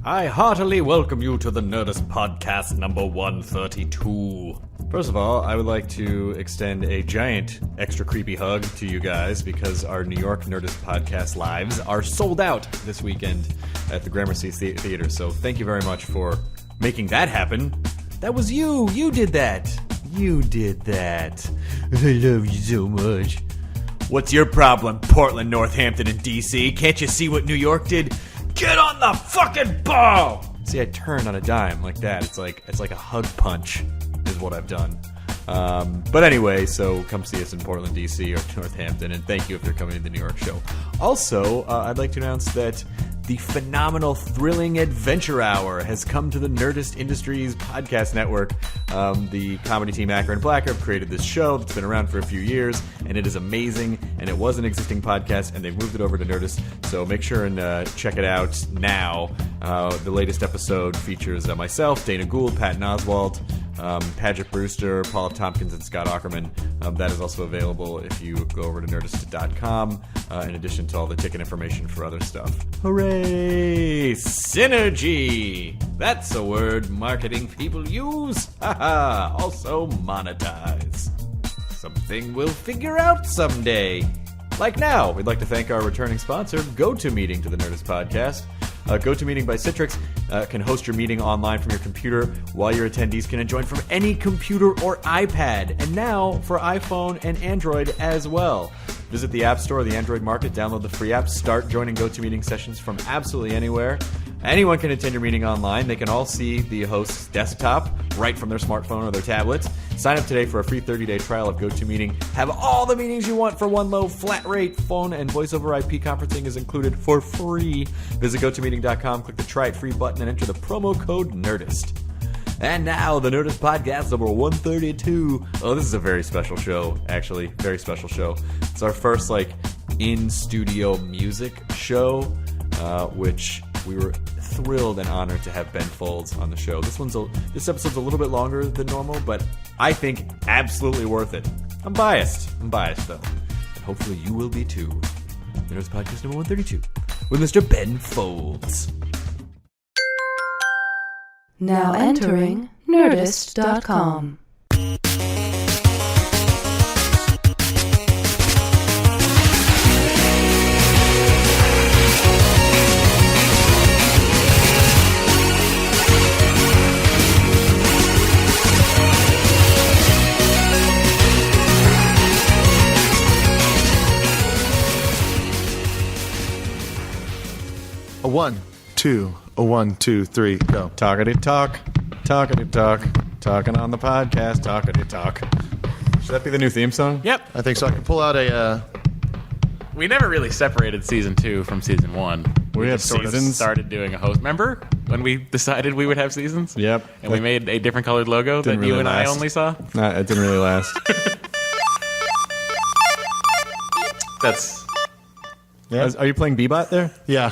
I heartily welcome you to the Nerdist podcast number 132. First of all, I would like to extend a giant extra creepy hug to you guys because our New York Nerdist podcast lives are sold out this weekend at the Gramercy Theater. So thank you very much for making that happen. That was you. You did that. You did that. I love you so much. What's your problem, Portland, Northampton, and D.C.? Can't you see what New York did? Get on the fucking ball! See, I turned on a dime like that. It's like a hug punch is what I've done. But anyway, so come see us in Portland, D.C. or Northampton, and thank you if you're coming to the New York show. Also, I'd like to announce that the phenomenal Thrilling Adventure Hour has come to the Nerdist Industries podcast network. The comedy team Acker and Blacker have created this show that's been around for a few years, and it is amazing, and it was an existing podcast, and they've moved it over to Nerdist, so make sure and check it out now. The latest episode features myself, Dana Gould, Patton Oswalt, Paget Brewster, Paul F. Tompkins, and Scott Aukerman. That is also available if you go over to Nerdist.com, in addition to all the ticket information for other stuff. Hooray! Synergy! That's a word marketing people use. Haha! Also monetize. Something we'll figure out someday. Like now, we'd like to thank our returning sponsor, GoToMeeting, to the Nerdist podcast. GoToMeeting by Citrix can host your meeting online from your computer while your attendees can join from any computer or iPad, and now for iPhone and Android as well. Visit the App Store or the Android Market, download the free app, start joining GoToMeeting sessions from absolutely anywhere. Anyone can attend your meeting online. They can all see the host's desktop right from their smartphone or their tablets. Sign up today for a free 30-day trial of GoToMeeting. Have all the meetings you want for one low flat rate. Phone and voice over IP conferencing is included for free. Visit GoToMeeting.com, click the Try It Free button, and enter the promo code NERDIST. And now, the Nerdist Podcast number 132. Oh, this is a very special show, actually. Very special show. It's our first, in-studio music show, which we were thrilled and honored to have Ben Folds on the show. This episode's a little bit longer than normal, but I think absolutely worth it. I'm biased, though. And hopefully you will be, too. The Nerdist Podcast number 132 with Mr. Ben Folds. Now entering Nerdist.com. A 1, 2, a 1, 2, 3, go. Talkity talk, talking on the podcast, talkity talk. Should that be the new theme song? Yep. I think so. I can pull out a... We never really separated season 2 from season 1. We had just sort of seasons. started doing a host. Remember when we decided we would have seasons? Yep. And we made a different colored logo that you and I only saw? No, it didn't really last. That's... Yeah. Are you playing Bebot there? Yeah.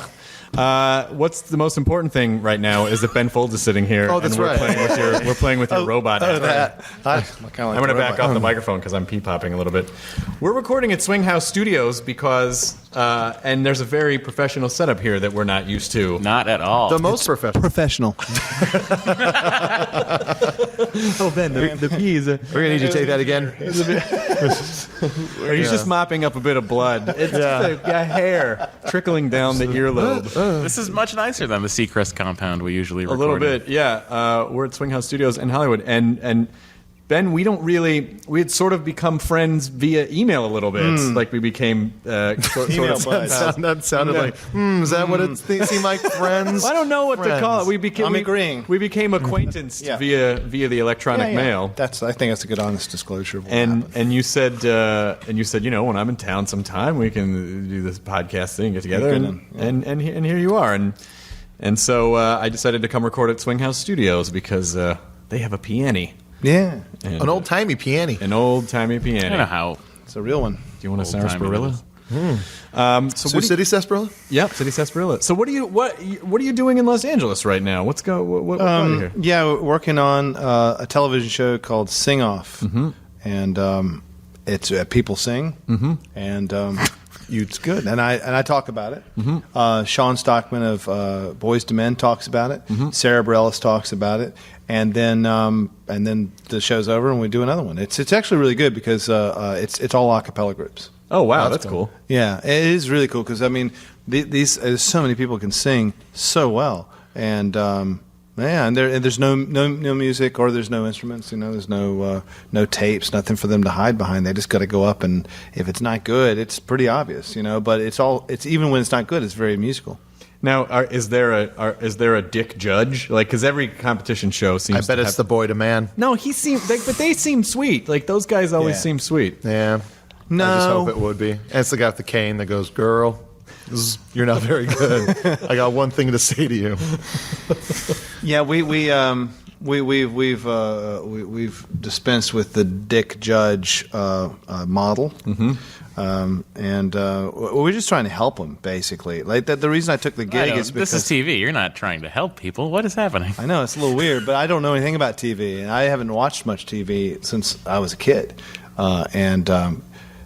What's the most important thing right now is that Ben Folds is sitting here. Oh, that's and we're right. We're playing with your robot. Oh, that. I'm going to back off the microphone because I'm pee-popping a little bit. We're recording at Swing House Studios because, and there's a very professional setup here that we're not used to. Not at all. The most professional. Oh, Ben, the peas. We're going to need you to take that again. He's just mopping up a bit of blood. It's just a hair trickling down the earlobe. This is much nicer than the Seacrest compound we usually record. A little bit, yeah. We're at Swing House Studios in Hollywood, and Ben, we had sort of become friends via email a little bit. Like we became sort of that sounded like, is that what it seemed like, friends? I don't know what to call it. I'm agreeing. We became acquaintanced via the electronic mail. I think that's a good honest disclosure of what And happened. you said when I'm in town sometime we can do this podcast thing, get together, and here you are, and so I decided to come record at Swing House Studios because they have a piano. Yeah. And, An old-timey piano. An old-timey piano. I don't know how. It's a real one. Do you want a Old-timey sarsaparilla? So City Sarsaparilla? Yep, City Sarsaparilla. So what are you doing in Los Angeles right now? What brought you here? Yeah, we're working on a television show called Sing Off. And it's People Sing. And It's good, and I talk about it. Sean Stockman of Boys to Men talks about it. Sarah Bareilles talks about it, and then the show's over and we do another one. It's actually really good because it's all a cappella groups. Oh wow, that's cool. Yeah, it is really cool because I mean there's so many people can sing so well, and there's no music or there's no instruments. There's no tapes, nothing for them to hide behind. They just got to go up, and if it's not good, it's pretty obvious. But it's even when it's not good, it's very musical. Now, is there a dick judge? Like, because every competition show seems. I bet it's the boy to man. No, but they seem sweet. Like those guys always seem sweet. Yeah. No. I just hope it would be. And it's the guy with the cane that goes, "Girl, you're not very good. I got one thing to say to you." Yeah, we've dispensed with the Dick Judge model, and we're just trying to help them basically. Like the reason I took the gig is because this is TV. You're not trying to help people. What is happening? I know it's a little weird, but I don't know anything about TV, and I haven't watched much TV since I was a kid,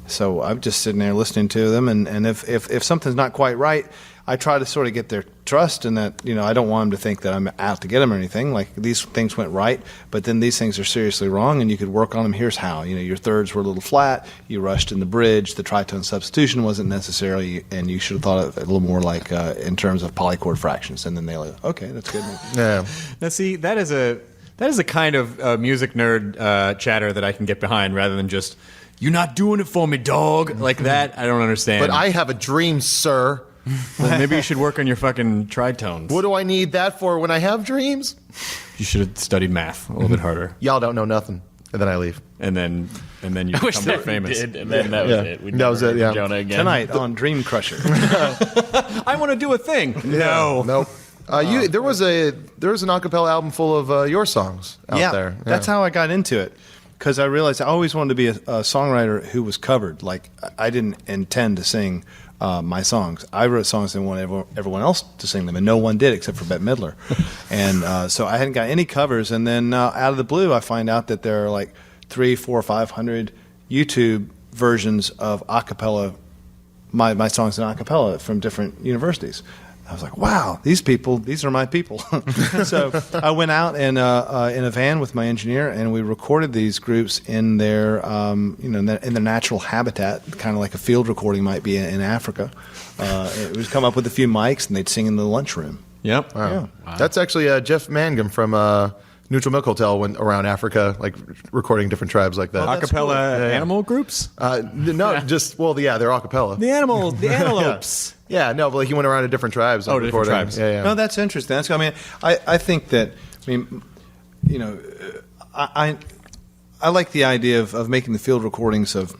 so I'm just sitting there listening to them, and if something's not quite right, I try to sort of get their trust in that, I don't want them to think that I'm out to get them or anything. Like, these things went right, but then these things are seriously wrong, and you could work on them. Here's how. Your thirds were a little flat, you rushed in the bridge, the tritone substitution wasn't necessary, and you should have thought of it a little more like in terms of polychord fractions, and then they're like, okay, that's good. Yeah. Now, see, that is a kind of music nerd chatter that I can get behind rather than just, "You're not doing it for me, dog." Like that, I don't understand. But I have a dream, sir. Well, maybe you should work on your fucking tritones. What do I need that for when I have dreams? You should have studied math a little bit harder. Y'all don't know nothing. And then I leave. And then you I wish become that more famous. we did, and then that was it. We'd That was never it, yeah. heard Jonah again. Tonight on Dream Crusher. I want to do a thing. No. Nope. There was an acapella album full of your songs out there. Yeah. That's how I got into it. Because I realized I always wanted to be a songwriter who was covered. Like, I didn't intend to sing my songs. I wrote songs and wanted everyone else to sing them, and no one did except for Bette Midler. And so I hadn't got any covers. And then out of the blue, I find out that there are like 300, 400, 500 YouTube versions of acapella, my songs in acapella from different universities. I was like, wow, these are my people. So I went out and in a van with my engineer, and we recorded these groups in their, in their natural habitat, kind of like a field recording might be in Africa. It was come up with a few mics, and they'd sing in the lunchroom. Yep. Wow. Yeah. Wow. That's actually Jeff Mangum from Neutral Milk Hotel went around Africa, like recording different tribes like that. Acapella cool. animal groups? No, they're acapella. The antelopes. Yeah, no, but like he went around to different tribes. Oh, to different recording. tribes. Yeah. No, that's interesting. I think that, I like the idea of making the field recordings of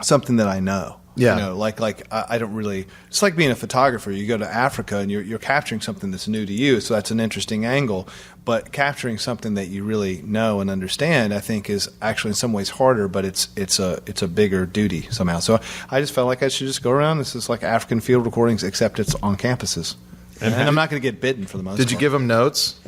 something that I know. Yeah. I don't really. It's like being a photographer. You go to Africa and you're capturing something that's new to you, so that's an interesting angle. But capturing something that you really know and understand, I think, is actually in some ways harder. But it's a bigger duty somehow. So I just felt like I should just go around. This is like African field recordings, except it's on campuses, and I'm not going to get bitten for the most part. Did you give them notes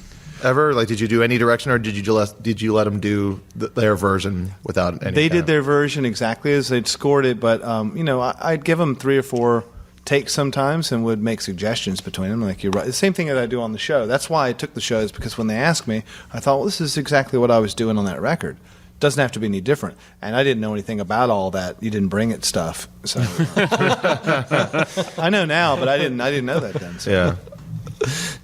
ever? Like, did you do any direction, or did you let them do their version without any? They did their version exactly as they'd scored it, but I'd give them 3 or 4 takes sometimes and would make suggestions between them. Like, you're right. The same thing that I do on the show. That's why I took the shows, because when they asked me, I thought, well, this is exactly what I was doing on that record. Doesn't have to be any different. And I didn't know anything about all that. You didn't bring it stuff. So I know now, but I didn't know that then. So. Yeah.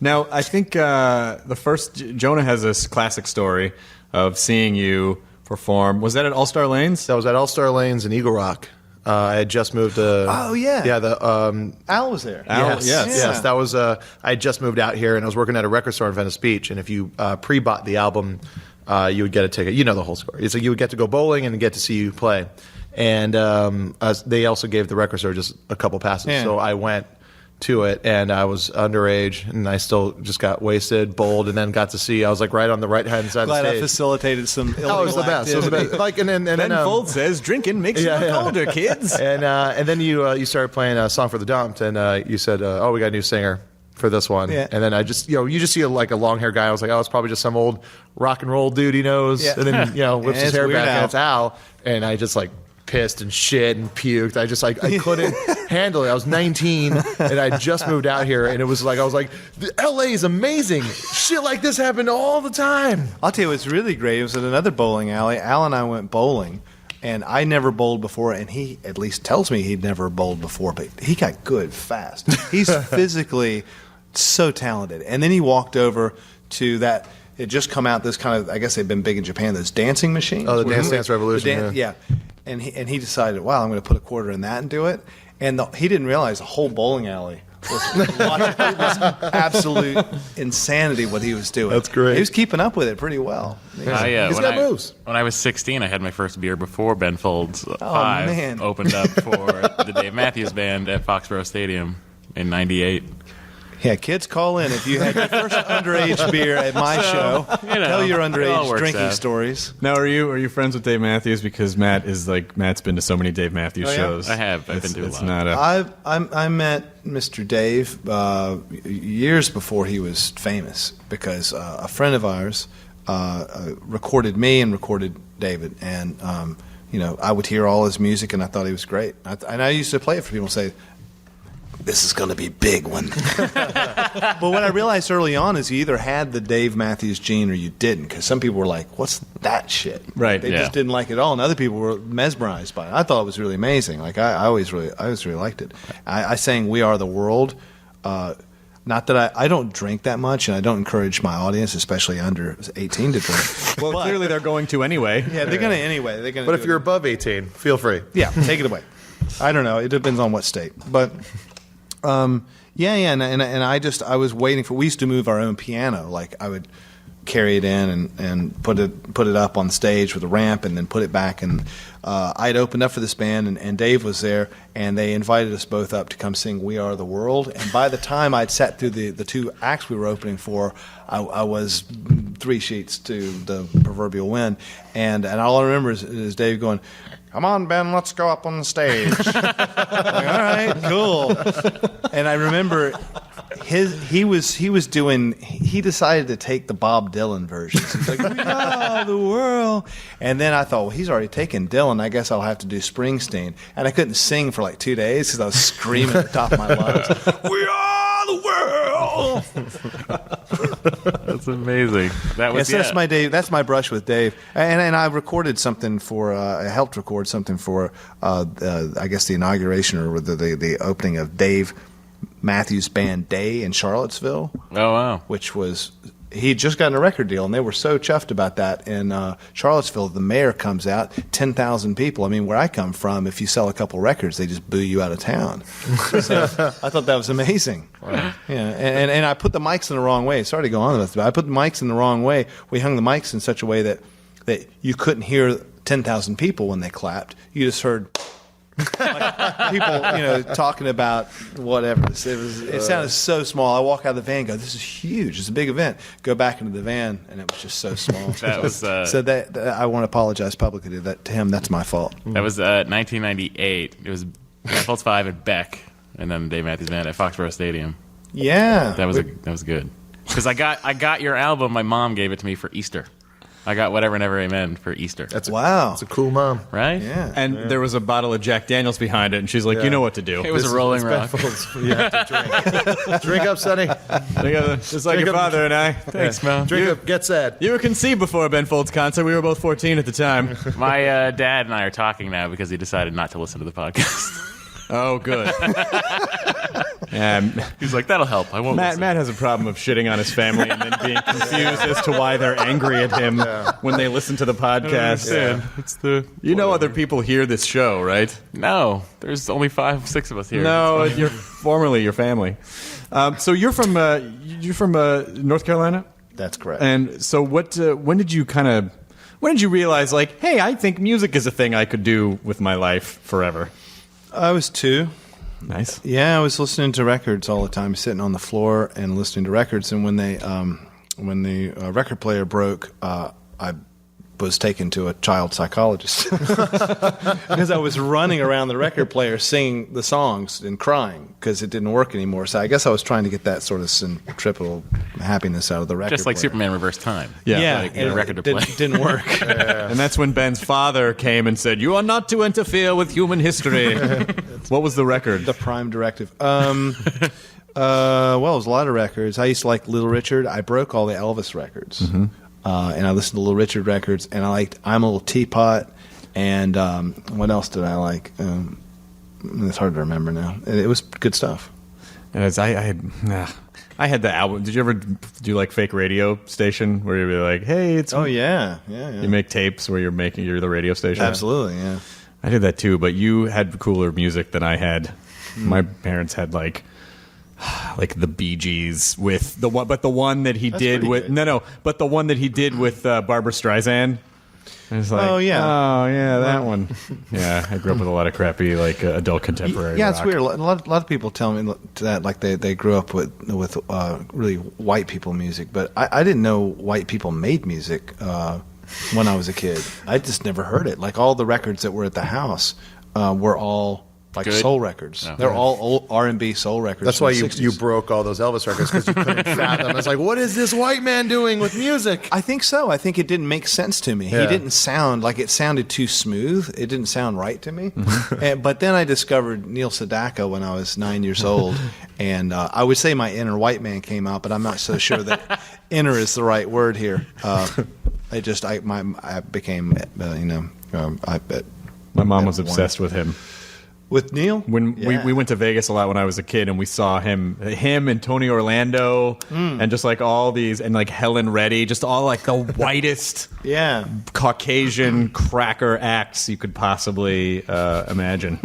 Now, I think the first Jonah has this classic story of seeing you perform. Was that at All Star Lanes? That was at All Star Lanes in Eagle Rock. I had just moved to. Oh yeah. Yeah. Al was there. Al, Yes. yes. Yes. That was. I had just moved out here, and I was working at a record store in Venice Beach. And if you pre-bought the album, you would get a ticket. You know the whole story. It's like you would get to go bowling and get to see you play. And they also gave the record store just a couple passes. Yeah. So I went to it, and I was underage, and I still just got wasted, bowled, and then got to see. I was like right on the right hand side Glad of the I stage. facilitated some illegal Oh, it was the best. It was the activity. best. Like, and then Ben Folds says drinking makes you look older, kids. and then you started playing a song for the Dumped, and you said, "Oh, we got a new singer for this one." Yeah. And then I just, you just see like a long hair guy. I was like, "Oh, it's probably just some old rock and roll dude he knows." Yeah. And then whips Yeah, his it's hair Weird back, Al. and it's Al. And I just like pissed and shit and puked. I couldn't handle it. I was 19 and I just moved out here, and it was like I was like, LA is amazing. Shit like this happened all the time. I'll tell you what's really great. It was at another bowling alley. Al and I went bowling, and I never bowled before, and he at least tells me he'd never bowled before, but he got good fast. He's physically so talented. And then he walked over to that. It just come out this kind of, I guess they've been big in Japan, those dancing machines. Oh, the Dance Revolution. Yeah. And he decided, wow, I'm going to put a quarter in that and do it. And he didn't realize the whole bowling alley was absolute insanity what he was doing. That's great. He was keeping up with it pretty well. He's got moves. When I was 16, I had my first beer before Ben Folds 5 man. opened up for the Dave Matthews Band at Foxborough Stadium in '98. Yeah, kids, call in if you had your first underage beer at my show. Tell your it all underage works drinking out. stories. Now, are you friends with Dave Matthews? Because Matt's been to so many Dave Matthews shows. I have. I've been to a It's lot. not I met Mr. Dave years before he was famous because a friend of ours recorded me and recorded David, and I would hear all his music and I thought he was great. And I used to play it for people and say, this is going to be a big one. But what I realized early on is you either had the Dave Matthews gene or you didn't, because some people were like, what's that shit? Right, They yeah. just didn't like it at all, and other people were mesmerized by it. I thought it was really amazing. Like I always really liked it. I sang We Are the World. Not that I don't drink that much, and I don't encourage my audience, especially under 18, to drink. well, clearly they're going to anyway. Yeah, they're going to anyway. They're going. But if you're above 18, feel free. yeah, take it away. I don't know. It depends on what state, but. And I was waiting for. We used to move our own piano. Like I would carry it in and put it up on stage with a ramp, and then put it back. And I'd opened up for this band, and Dave was there, and they invited us both up to come sing "We Are the World." And by the time I'd sat through the two acts we were opening for, I was 3 sheets to the proverbial wind, and all I remember is Dave going, "Come on, Ben, let's go up on the stage." Like, all right, cool. And I remember he decided to take the Bob Dylan version. He's like, "We are the world." And then I thought, well, he's already taken Dylan. I guess I'll have to do Springsteen. And I couldn't sing for like 2 days because I was screaming at the top of my lungs, "We are the world." That's amazing. That was Yes, that's my Dave. That's my brush with Dave. And I recorded something for. I helped record something for. I guess the inauguration or the opening of Dave Matthews Band Day in Charlottesville. Oh wow! Which was he'd just gotten a record deal, and they were so chuffed about that in Charlottesville. The mayor comes out, 10,000 people. I mean, where I come from, if you sell a couple records, they just boo you out of town. So I thought that was amazing. Wow. Yeah, and I put the mics in the wrong way. Sorry to go on with this, but I put the mics in the wrong way. We hung the mics in such a way that you couldn't hear 10,000 people when they clapped. You just heard. Like people, talking about whatever. It sounded so small. I walk out of the van and go, this is huge. It's a big event. Go back into the van, and it was just so small. That was so that I want to apologize publicly to him. That's my fault. That was 1998. It was Folds 5 at Beck, and then Dave Matthews Band at Foxborough Stadium. Yeah, That was good. Because I got your album. My mom gave it to me for Easter. I got Whatever Never Amen for Easter. Wow. That's a cool mom. Right? Yeah. And there was a bottle of Jack Daniels behind it, and she's like, "You know what to do." It was a Rolling Rock. You have to drink. Drink up, Sonny. Just like Drink your up. father and I. Thanks, Mom. Drink up. Get sad. You were conceived before Ben Folds' concert. We were both 14 at the time. My dad and I are talking now because he decided not to listen to the podcast. Oh, good. He's like, that'll help. I won't Matt listen. has a problem of shitting on his family and then being confused as to why they're angry at him when they listen to the podcast. It's the Other people hear this show, right? No, there's only 5, 6 of us here. No, you're formerly your family. So you're from North Carolina, That's correct. and so when did you realize, like, hey, I think music is a thing I could do with my life forever? I was 2. Nice. Yeah, I was listening to records all the time, sitting on the floor and listening to records. And when the record player broke, I was taken to a child psychologist because I was running around the record player singing the songs and crying because it didn't work anymore. So I guess I was trying to get that sort of centripetal happiness out of the record Just like player. Superman Reverse Time. Yeah, Like, and a record to play. didn't work. And that's when Ben's father came and said, "You are not to interfere with human history." What was the record? The Prime Directive. Well, it was a lot of records. I used to like Little Richard. I broke all the Elvis records. Mm-hmm. And I listened to Little Richard records, and I liked I'm a Little Teapot, and what else did I like? It's hard to remember now. It was good stuff. And I had the album. Did you ever do like fake radio station where you'd be like, "Hey, it's Oh, yeah. You make tapes where you're the radio station." Absolutely, yeah. I did that too, but you had cooler music than I had. My parents had like the Bee Gees with the one that he did pretty with good. but the one that he did with Barbra Streisand. And it's like, Oh, yeah. oh yeah, that one. Yeah, I grew up with a lot of crappy like adult contemporary. Yeah, rock. it's weird. A lot of people tell me that like they grew up with really white people music, but I didn't know white people made music when I was a kid. I just never heard it. Like all the records that were at the house were all like Good? soul records. Oh. They're all old R&B soul records. That's from why the you 60s. broke all those Elvis records because you couldn't fathom. It's like, what is this white man doing with music? I think so. I think it didn't make sense to me. Yeah. He didn't sound like it sounded too smooth. It didn't sound right to me. But then I discovered Neil Sedaka when I was 9 years old, and I would say my inner white man came out, but I'm not so sure that inner is the right word here. I became, My mom was obsessed with him. with Neil. When Yeah. we went to Vegas a lot when I was a kid, and we saw him and Tony Orlando, and just like all these, and like Helen Reddy, just all like the whitest Yeah. Caucasian cracker acts you could possibly imagine.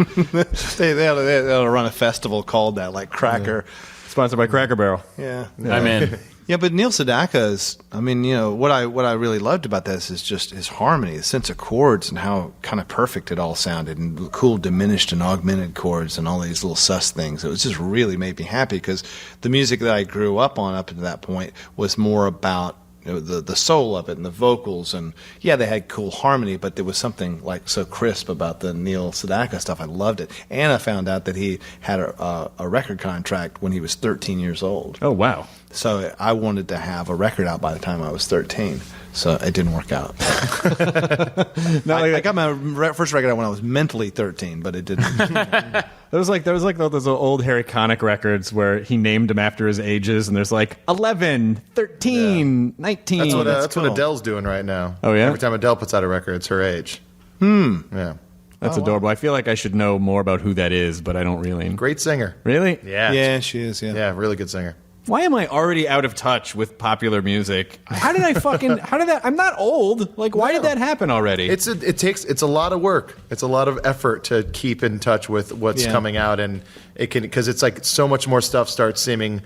They ought to run a festival called that, like Cracker. Sponsored by Cracker Barrel. Yeah. I'm in. Yeah, but Neil Sedaka is, I mean, what I really loved about this is just his harmony, the sense of chords and how kind of perfect it all sounded, and the cool diminished and augmented chords and all these little sus things. It was just really made me happy because the music that I grew up on up to that point was more about the soul of it and the vocals, and yeah, they had cool harmony, but there was something like so crisp about the Neil Sedaka stuff. I loved it, and I found out that he had a record contract when he was 13 years old. Oh wow! So I wanted to have a record out by the time I was 13. So it didn't work out. I got my first record out when I was mentally 13, but it didn't. There was like those old Harry Connick records where he named them after his ages, and there's like 11, 13, 19. That's what that's what cool. Adele's doing right now. Oh, yeah? Every time Adele puts out a record, it's her age. Yeah. That's adorable. I feel like I should know more about who that is, but I don't really. Great singer. Really? Yeah. Yeah, she is. Yeah. Yeah, really good singer. Why am I already out of touch with popular music? How did that? I'm not old. Like, why did that happen already? It's a lot of work. It's a lot of effort to keep in touch with what's Yeah. coming out, and it can, because it's like so much more stuff starts seeming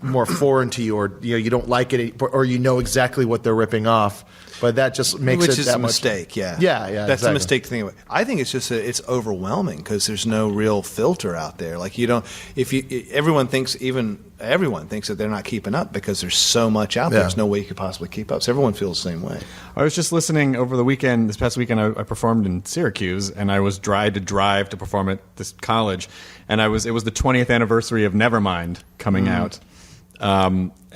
more foreign to you, or you don't like it, or you know exactly what they're ripping off. But that just makes Which it is that a much. mistake, yeah. Yeah, That's exactly. a mistake thing. I think it's just it's overwhelming because there's no real filter out there. Like everyone thinks that they're not keeping up because there's so much out there. Yeah. There's no way you could possibly keep up. So everyone feels the same way. I was just listening over the weekend. This past weekend, I performed in Syracuse, and I was drive to perform at this college, and it was the 20th anniversary of Nevermind coming out.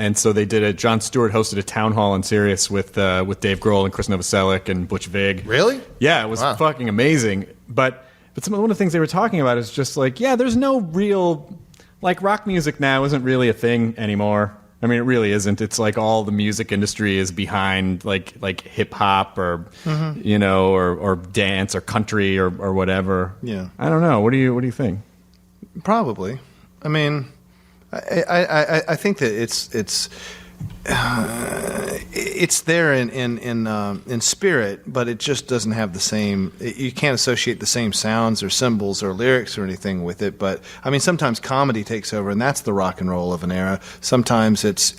And so they did Jon Stewart hosted a town hall in Sirius with Dave Grohl and Chris Novoselic and Butch Vig. Really? Yeah, it was Wow. fucking amazing. But one of the things they were talking about is just like, yeah, there's no real, like, rock music now isn't really a thing anymore. I mean, it really isn't. It's like all the music industry is behind like hip hop or or dance or country or whatever. Yeah. I don't know. What do you think? Probably. I mean, I think that it's there in spirit, but it just doesn't have the same. You can't associate the same sounds or symbols or lyrics or anything with it. But I mean, sometimes comedy takes over, and that's the rock and roll of an era. Sometimes it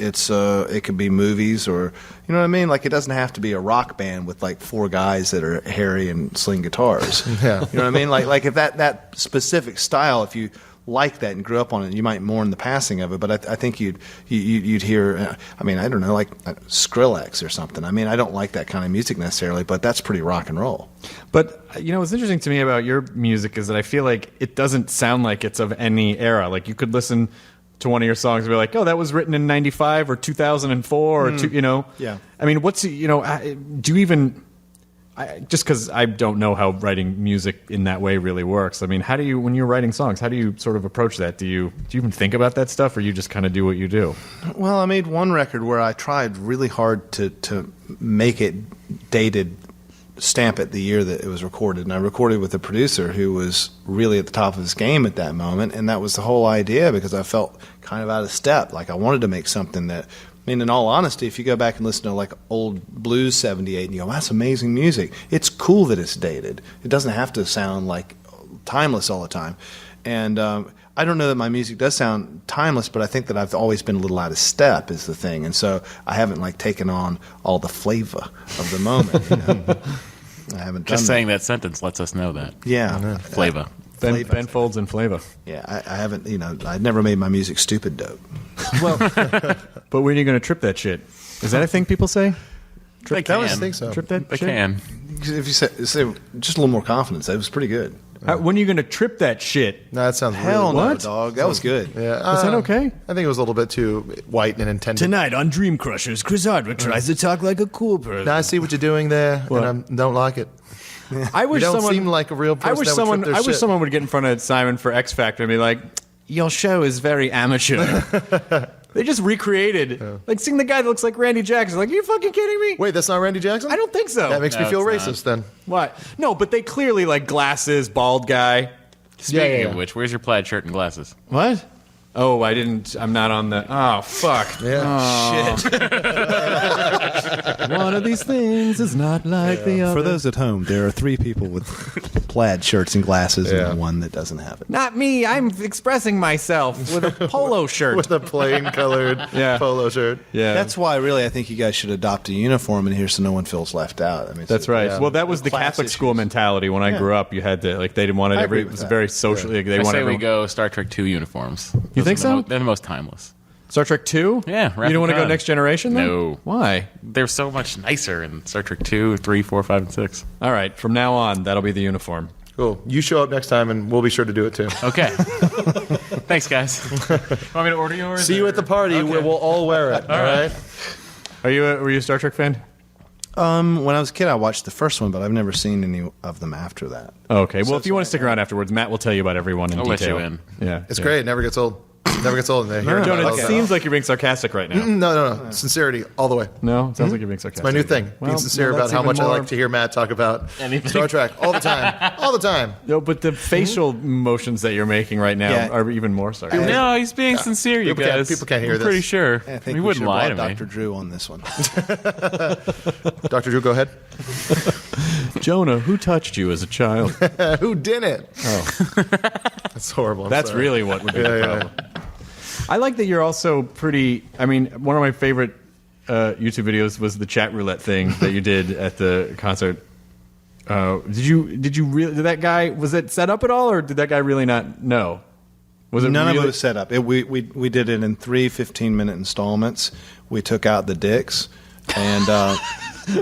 could be movies, or you know what I mean. Like, it doesn't have to be a rock band with like four guys that are hairy and sling guitars. Yeah. You know what I mean. Like if that specific style, if you like that and grew up on it, you might mourn the passing of it. But I think you'd hear, I mean, I don't know, like Skrillex or something. I mean, I don't like that kind of music necessarily, but that's pretty rock and roll. But, what's interesting to me about your music is that I feel like it doesn't sound like it's of any era. Like, you could listen to one of your songs and be like, oh, that was written in 95 or 2004 or, Yeah. I mean, do you even... just because I don't know how writing music in that way really works. I mean, how do you, when you're writing songs, how do you sort of approach that? Do you even think about that stuff, or you just kind of do what you do? Well, I made one record where I tried really hard to make it dated, stamp it the year that it was recorded. And I recorded with a producer who was really at the top of his game at that moment. And that was the whole idea, because I felt kind of out of step. Like, I wanted to make something that, I mean, in all honesty, if you go back and listen to like old Blues 78 and you go, that's amazing music, it's cool that it's dated. It doesn't have to sound like timeless all the time. And I don't know that my music does sound timeless, but I think that I've always been a little out of step is the thing. And so I haven't like taken on all the flavor of the moment. I haven't done Just saying that sentence lets us know that. Yeah. Flavor. Ben Folds and Flavor. Yeah, I haven't, I've never made my music stupid dope. Well, but when are you going to trip that shit? Is that a thing people say? They I always can. think so. Trip that They shit? can. If you say just a little more confidence, it was pretty good. When are you going to trip that shit? No, that sounds Hell really no, What? dog. That was good. Yeah, Is that okay? I think it was a little bit too white and intended. Tonight on Dream Crushers, Chris Hardwick tries to talk like a cool person. Now I see what you're doing there, What? and I don't like it. I wish You don't someone seem like a real person. I wish that would someone. trip their I wish shit. someone would get in front of Simon for X Factor and be like, "Your show is very amateur." They just recreated, like, seeing the guy that looks like Randy Jackson. Like, are you fucking kidding me? Wait, that's not Randy Jackson? I don't think so. That makes me No, feel it's racist then. What? No, but they clearly like glasses, bald guy. Speaking yeah. of which, where's your plaid shirt and glasses? What? Oh, I didn't. I'm not on the. Oh, fuck. Yeah. Shit. One of these things is not like the other. For those at home, there are 3 people with plaid shirts and glasses, Yeah. and one that doesn't have it. Not me. I'm expressing myself with a polo shirt. With a plain colored Yeah. polo shirt. Yeah, That's why, really, I think you guys should adopt a uniform in here so no one feels left out. I mean, That's right. Yeah. Well, that was the Class Catholic school issues. mentality. When I grew up, you had to like they didn't want it. I agree It with was that. very social. Like, they I wanted say we everyone- go Star Trek 2 uniforms. You think so? They're the most timeless. Star Trek 2? Yeah, You don't want to go Rapid Next Generation? Then? No. Why? They're so much nicer in Star Trek 2, 3, 4, 5, and 6. All right. From now on, that'll be the uniform. Cool. You show up next time, and we'll be sure to do it too. Okay. Thanks, guys. Want me to order yours? See you at the party. Okay. We'll all wear it. All right. Were you a Star Trek fan? when I was a kid, I watched the first one, but I've never seen any of them after that. Okay. Well, So if you want to stick around afterwards, Matt will tell you about everyone in I'll let detail. you in. Yeah. It's yeah. great. It never gets old. Never gets old in there. Hearing Jonah, about it all seems that. like you're being sarcastic right now. No. Sincerity all the way. No, it sounds like you're being sarcastic. My new thing. Well, Being sincere no, about that's how even much I more- like to hear Matt talk about Anything. Star Trek all the time. All the time. No, but the facial motions that you're making right now Yeah. are even more sarcastic. No, he's being sincere, you People guys. people can't hear I'm this. pretty sure. I think he we wouldn't should lie to applaud me. Dr. Drew on this one. Dr. Drew, go ahead. Jonah, who touched you as a child? Who didn't? Oh, That's horrible. I'm that's sorry. really what would be the Yeah. problem. I like that you're also pretty. I mean, one of my favorite YouTube videos was the chat roulette thing that you did at the concert. Did you really? Did that guy? Was it set up at all, or did that guy really not know? Was it None really? of it was set up. We did it in 3 15-minute installments. We took out the dicks and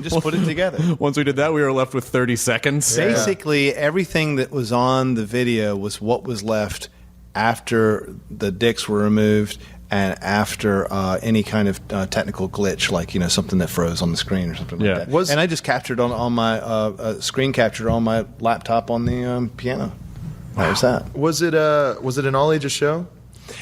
just put it together. Once we did that, we were left with 30 seconds. Basically, everything that was on the video was what was left after the dicks were removed and after any kind of technical glitch, like something that froze on the screen or something Yeah. like that. And I just captured on my screen captured on my laptop on the piano. That was that. Was it an all ages show?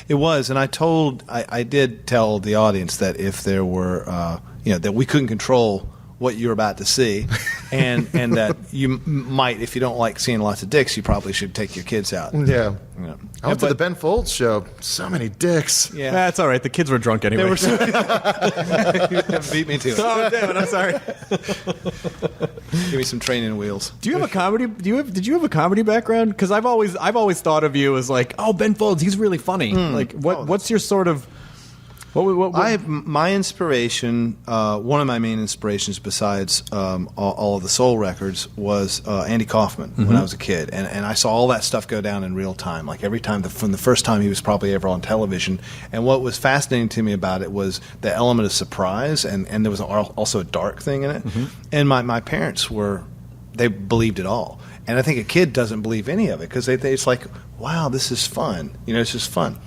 It was, and I did tell the audience that if there were, that we couldn't control what you're about to see, and that you might, if you don't like seeing lots of dicks, you probably should take your kids out. Yeah. Yeah. I went to the Ben Folds show. So many dicks. Yeah. That's all right. The kids were drunk anyway. They were so you beat me to it. Oh damn it! I'm sorry. Give me some training wheels. Do you have a comedy? Did you have a comedy background? Because I've always thought of you as like, oh, Ben Folds, he's really funny. Like, what's your sort of My inspiration, one of my main inspirations besides all of the soul records was Andy Kaufman when I was a kid. And I saw all that stuff go down in real time, like every time, from the first time he was probably ever on television. And what was fascinating to me about it was the element of surprise, and there was also a dark thing in it. And my parents they believed it all. And I think a kid doesn't believe any of it because it's like, wow, this is fun. It's just fun.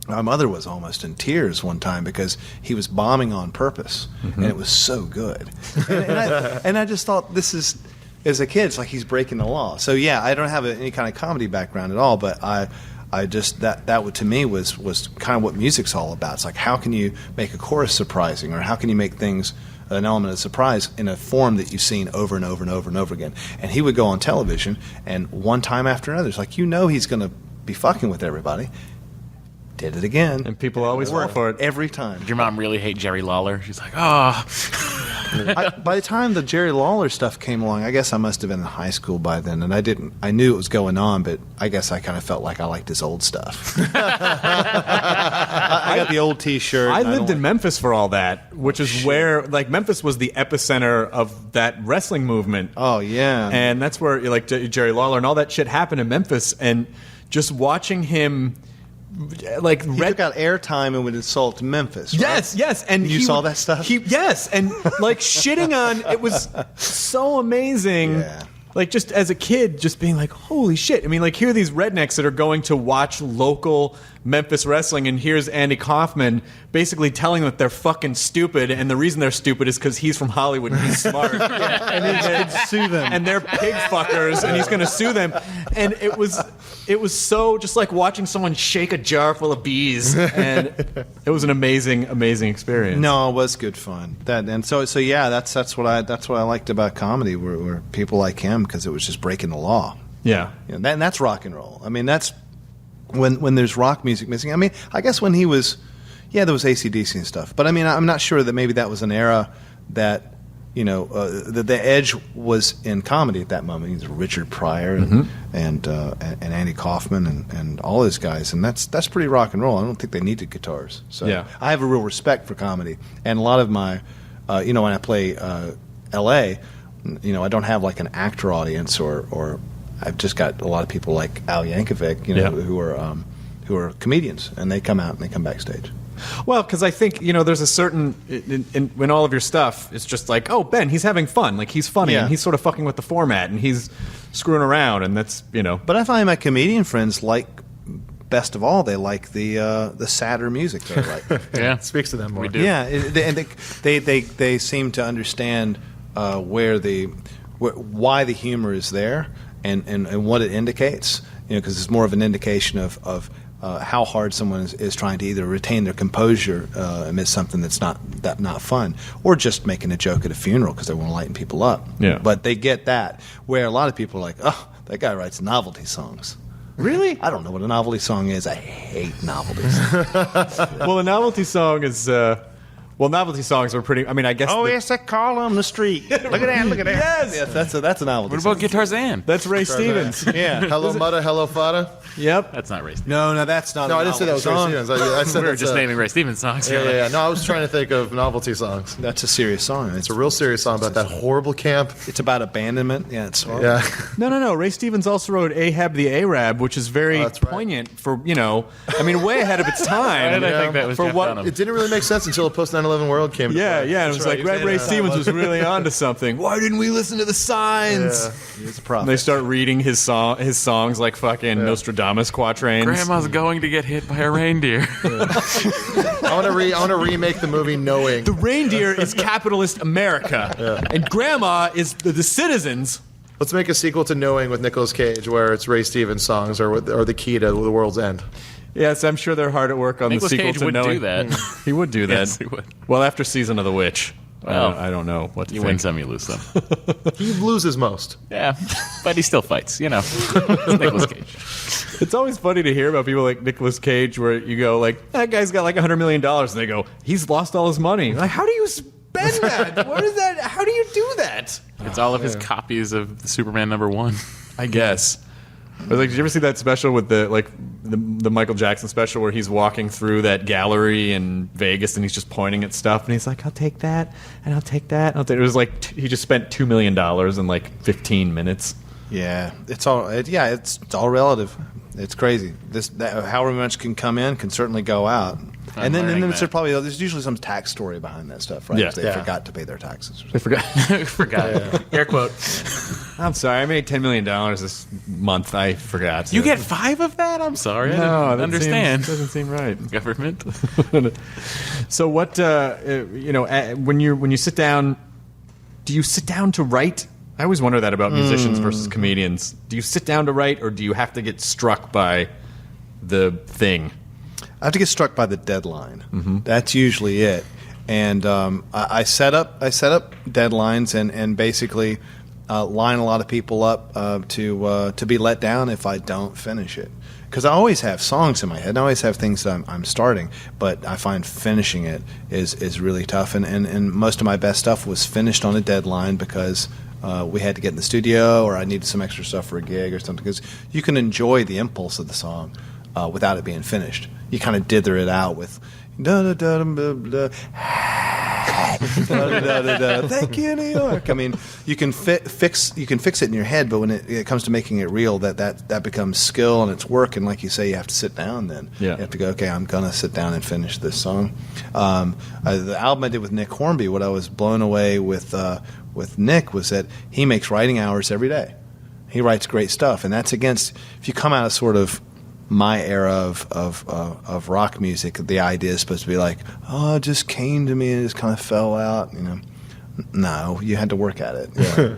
My mother was almost in tears one time because he was bombing on purpose, and it was so good. And I just thought, this is, as a kid, it's like he's breaking the law. So yeah, I don't have any kind of comedy background at all, but I just that to me was kind of what music's all about. It's like, how can you make a chorus surprising, or how can you make things an element of surprise in a form that you've seen over and over and over and over again. And he would go on television, and one time after another, it's like, he's going to be fucking with everybody. Did it again. And people always fall for it. Every time. Did your mom really hate Jerry Lawler? She's like, oh. By the time the Jerry Lawler stuff came along, I guess I must have been in high school by then, and I knew it was going on, but I guess I kind of felt like I liked his old stuff. I got the old T-shirt. I lived in Memphis for all that, which is where, like, Memphis was the epicenter of that wrestling movement. Oh, yeah. And that's where, like, Jerry Lawler and all that shit happened in Memphis, and just watching him... Like, he took out airtime and would insult Memphis, right? Yes, and you saw that stuff? Yes, and like shitting on it was so amazing. Yeah. Like, just as a kid, just being like, holy shit. I mean, like, here are these rednecks that are going to watch local Memphis wrestling, and here's Andy Kaufman basically telling them that they're fucking stupid, and the reason they're stupid is because he's from Hollywood and he's smart. And he can sue them. And they're pig fuckers, and he's going to sue them. And it was so just like watching someone shake a jar full of bees, and it was an amazing, amazing experience. No, it was good fun. So yeah, that's what I liked about comedy, were people like him, because it was just breaking the law. Yeah, and that's rock and roll. I mean, that's when there's rock music missing. I mean, I guess when he was, there was AC/DC and stuff, but I mean, I'm not sure that maybe that was an era that, the edge was in comedy at that moment. He's Richard Pryor and Andy Kaufman and all those guys, and that's pretty rock and roll. I don't think they needed guitars. So yeah. I have a real respect for comedy, and a lot of my, when I play L.A., I don't have like an actor audience, or I've just got a lot of people like Al Yankovic, who are comedians, and they come out and they come backstage. Well, because I think, there's a certain, in all of your stuff, it's just like, oh, Ben, he's having fun. Like, he's funny, and he's sort of fucking with the format, and he's screwing around, and that's, But I find my comedian friends best of all, they like the sadder music. They like. Yeah, it speaks to them more. We do. Yeah, and they seem to understand why the humor is there and what it indicates. Because it's more of an indication of how hard someone is trying to either retain their composure amidst something that's not fun, or just making a joke at a funeral because they want to lighten people up. Yeah. But they get that, where a lot of people are like, oh, that guy writes novelty songs. Really? I don't know what a novelty song is. I hate novelties. Well, a novelty song is... novelty songs are pretty... I mean, I guess... Oh, yes, that call on the street. Look at that, look at that. Yes! That's a novelty What song. about Guitar Zan? That's Ray Stevens. Yeah. Hello, Mudda, hello, Fada. Yep. That's not Ray Stevens. No, that's not No, a I didn't say that was Ray song. Stevens. I said We were that's just a- naming Ray Stevens songs. Yeah. No, I was trying to think of novelty songs. That's a serious song. It's a real serious song about that horrible camp. It's about abandonment. Yeah, it's horrible. Yeah. No. Ray Stevens also wrote Ahab the Arab, which is very that's right. poignant for, way ahead of its time. Why did I think that was For Jeff what- Dunham? It didn't really make sense until a post 9/11 world came. Yeah, to play. yeah. And it was like, Ray Stevens was really onto something. Why didn't we listen to the signs? Yeah. It's a problem. And they start reading his songs like fucking Nostradamus quatrains. Grandma's going to get hit by a reindeer. I want to remake the movie Knowing. The reindeer is capitalist America, and Grandma is the citizens. Let's make a sequel to Knowing with Nicolas Cage, where it's Ray Stevens songs or the key to the world's end. Yes, I'm sure they're hard at work on Nicolas the sequel Cage to would Knowing. do that. He would do that. Yes, he would. Well, after Season of the Witch. Well, I don't know what to You think. win some, you lose some. He loses most. Yeah, but he still fights, It's Nicolas Cage. It's always funny to hear about people like Nicolas Cage, where you go like, that guy's got like $100 million, and they go, he's lost all his money. Like, how do you spend that? What is that? How do you do that? It's all of his copies of Superman #1. I guess. I was like, did you ever see that special with the Michael Jackson special where he's walking through that gallery in Vegas and he's just pointing at stuff and he's like, I'll take that and I'll take that. It was like he just spent $2 million in like 15 minutes. Yeah, it's all relative. It's crazy. However much can come in can certainly go out. And then there's usually some tax story behind that stuff, right? Yeah. They forgot to pay their taxes. I forgot. Forgot. Air quote. I'm sorry. I made $10 million this month. I forgot. You get 5 of that? I'm sorry. I No, didn't that understand. doesn't seem right. Government. So what? When you sit down, do you sit down to write? I always wonder that about musicians versus comedians. Do you sit down to write, or do you have to get struck by the thing? I have to get struck by the deadline. That's usually it. And I set up deadlines and basically line a lot of people up to be let down if I don't finish it. Because I always have songs in my head. I always have things that I'm starting, but I find finishing it is really tough. And most of my best stuff was finished on a deadline because we had to get in the studio or I needed some extra stuff for a gig or something. Because you can enjoy the impulse of the song without it being finished. You kind of dither it out with da da da da da da. Thank you, New York. I mean, you can fix it in your head, but when it comes to making it real, that becomes skill and it's work. And like you say, you have to sit down. Then you have to go. Okay, I'm gonna sit down and finish this song. The album I did with Nick Hornby, what I was blown away with Nick was that he makes writing hours every day. He writes great stuff, and that's against if you come out of sort of my era of rock music, the idea is supposed to be like, oh, it just came to me and it just kind of fell out, No, you had to work at it. Yeah.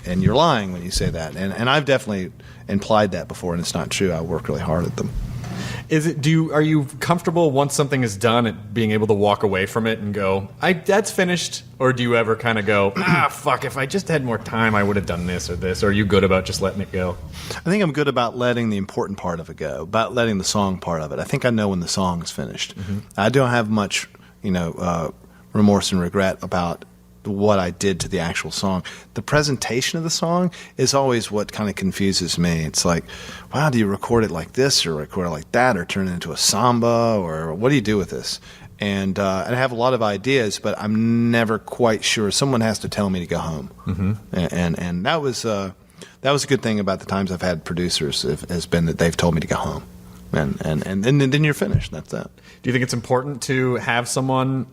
and you're lying when you say that. And I've definitely implied that before, and it's not true. I work really hard at them. Are you comfortable once something is done at being able to walk away from it and go, that's finished? Or do you ever kind of go, fuck, if I just had more time, I would have done this or this? Or are you good about just letting it go? I think I'm good about letting the important part of it go, about letting the song part of it. I think I know when the song is finished. I don't have much, remorse and regret about what I did to the actual song. The presentation of the song is always what kind of confuses me. It's like, wow, do you record it like this or record it like that or turn it into a samba or what do you do with this? And I have a lot of ideas, but I'm never quite sure. Someone has to tell me to go home. And that was a good thing about the times I've had producers has been that they've told me to go home. And then you're finished. That's that. Do you think it's important to have someone?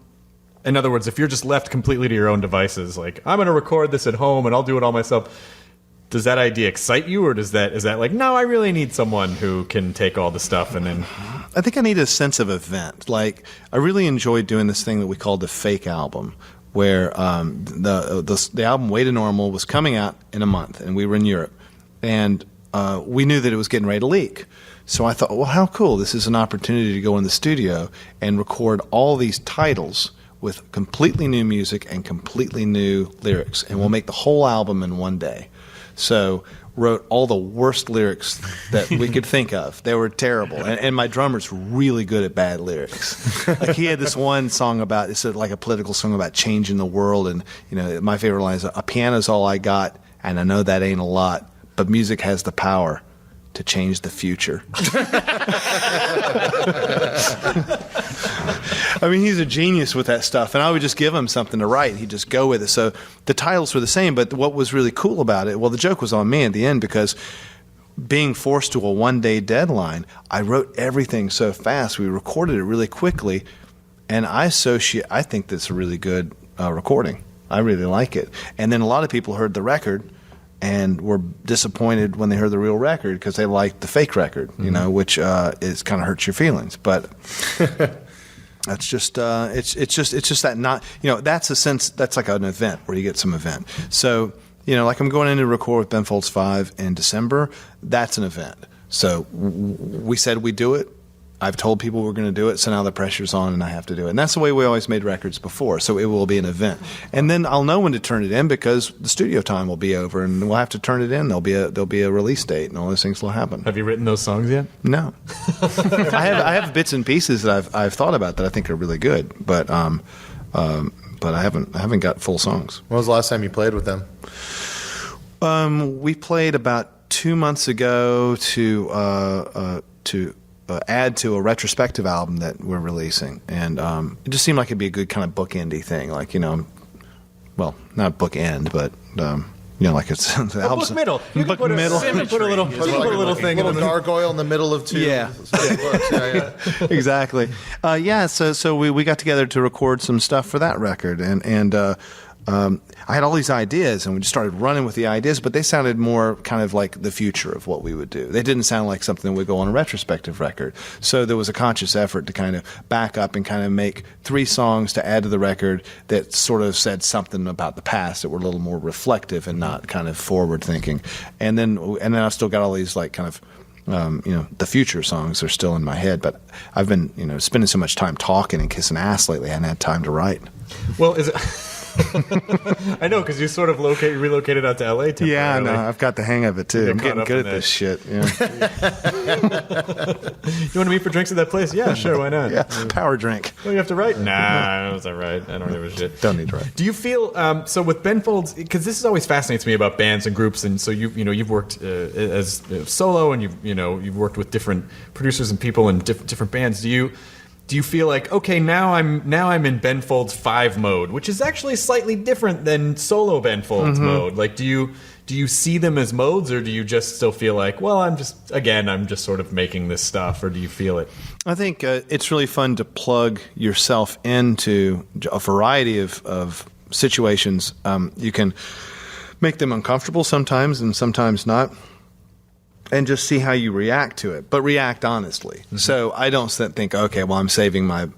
In other words, if you're just left completely to your own devices, like, I'm going to record this at home and I'll do it all myself, does that idea excite you, or is that like, no, I really need someone who can take all the stuff and then... I think I need a sense of event. Like, I really enjoyed doing this thing that we called the fake album, where the album Way to Normal was coming out in a month, and we were in Europe. And we knew that it was getting ready to leak. So I thought, well, how cool. This is an opportunity to go in the studio and record all these titles with completely new music and completely new lyrics, and we'll make the whole album in one day. So wrote all the worst lyrics that we could think of. They were terrible, and my drummer's really good at bad lyrics. Like he had this one song about, it's like a political song about changing the world, and my favorite line is, a piano's all I got, and I know that ain't a lot, but music has the power to change the future. I mean, he's a genius with that stuff, and I would just give him something to write. He'd just go with it. So the titles were the same, but what was really cool about it, well, the joke was on me at the end because being forced to a one-day deadline, I wrote everything so fast. We recorded it really quickly, and I think that's a really good recording. I really like it. And then a lot of people heard the record and were disappointed when they heard the real record because they liked the fake record, which is kind of hurts your feelings. But that's just it's just that not that's a sense, that's like an event where you get some event. So like I'm going in to record with Ben Folds 5 in December. That's an event. So we said we'd do it. I've told people we're going to do it, so now the pressure's on and I have to do it. And that's the way we always made records before, so it will be an event. And then I'll know when to turn it in because the studio time will be over and we'll have to turn it in. There'll be a release date and all those things will happen. Have you written those songs yet? No. I have bits and pieces that I've thought about that I think are really good, but I haven't got full songs. When was the last time you played with them? We played about 2 months ago to add to a retrospective album that we're releasing, and it just seemed like it'd be a good kind of bookendy thing, like well, not bookend, but like it's the album's book middle. You book can put middle. You can put a little thing in little the gargoyle in the middle of two. Yeah. books. Yeah. Exactly. So we got together to record some stuff for that record, and I had all these ideas, and we just started running with the ideas, but they sounded more kind of like the future of what we would do. They didn't sound like something that would go on a retrospective record. So there was a conscious effort to kind of back up and kind of make 3 songs to add to the record that sort of said something about the past, that were a little more reflective and not kind of forward thinking. And then I've still got all these like kind of the future songs are still in my head, but I've been spending so much time talking and kissing ass lately, I hadn't had time to write. Well, is it? I know, because you sort of relocated out to LA temporarily. Yeah, no, I've got the hang of it too. You I'm get getting caught good up at in this shit. Yeah. You want to meet for drinks at that place? Yeah, sure, why not? Yeah, power drink. Oh, you have to write? Nah, it's all right. I don't give a shit. Don't need to write. Do you feel so with Ben Folds? Because this always fascinates me about bands and groups, and so you've worked as solo, and you've worked with different producers and people in different bands. Do you feel like, okay, now I'm in Ben Folds 5 mode, which is actually slightly different than solo Ben Folds mode? Like, do you see them as modes, or do you just still feel like, well, I'm just sort of making this stuff, or do you feel it? I think it's really fun to plug yourself into a variety of situations. You can make them uncomfortable sometimes, and sometimes not, and just see how you react to it, but react honestly. Mm-hmm. So I don't think, okay, well, I'm saving my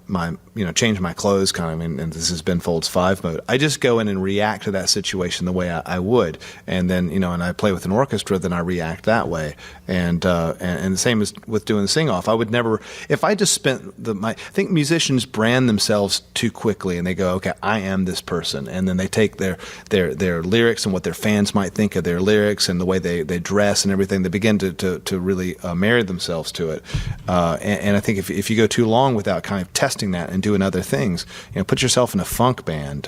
change my clothes kind of, and this has been Folds 5 mode. I just go in and react to that situation the way I would, and then and I play with an orchestra, then I react that way, and the same as with doing the sing off. I would never, if I just spent I think musicians brand themselves too quickly, and they go, okay, I am this person, and then they take their lyrics and what their fans might think of their lyrics and the way they dress and everything. They begin to really marry themselves to it, and I think if you go too long without kind of testing that and doing other things, put yourself in a funk band,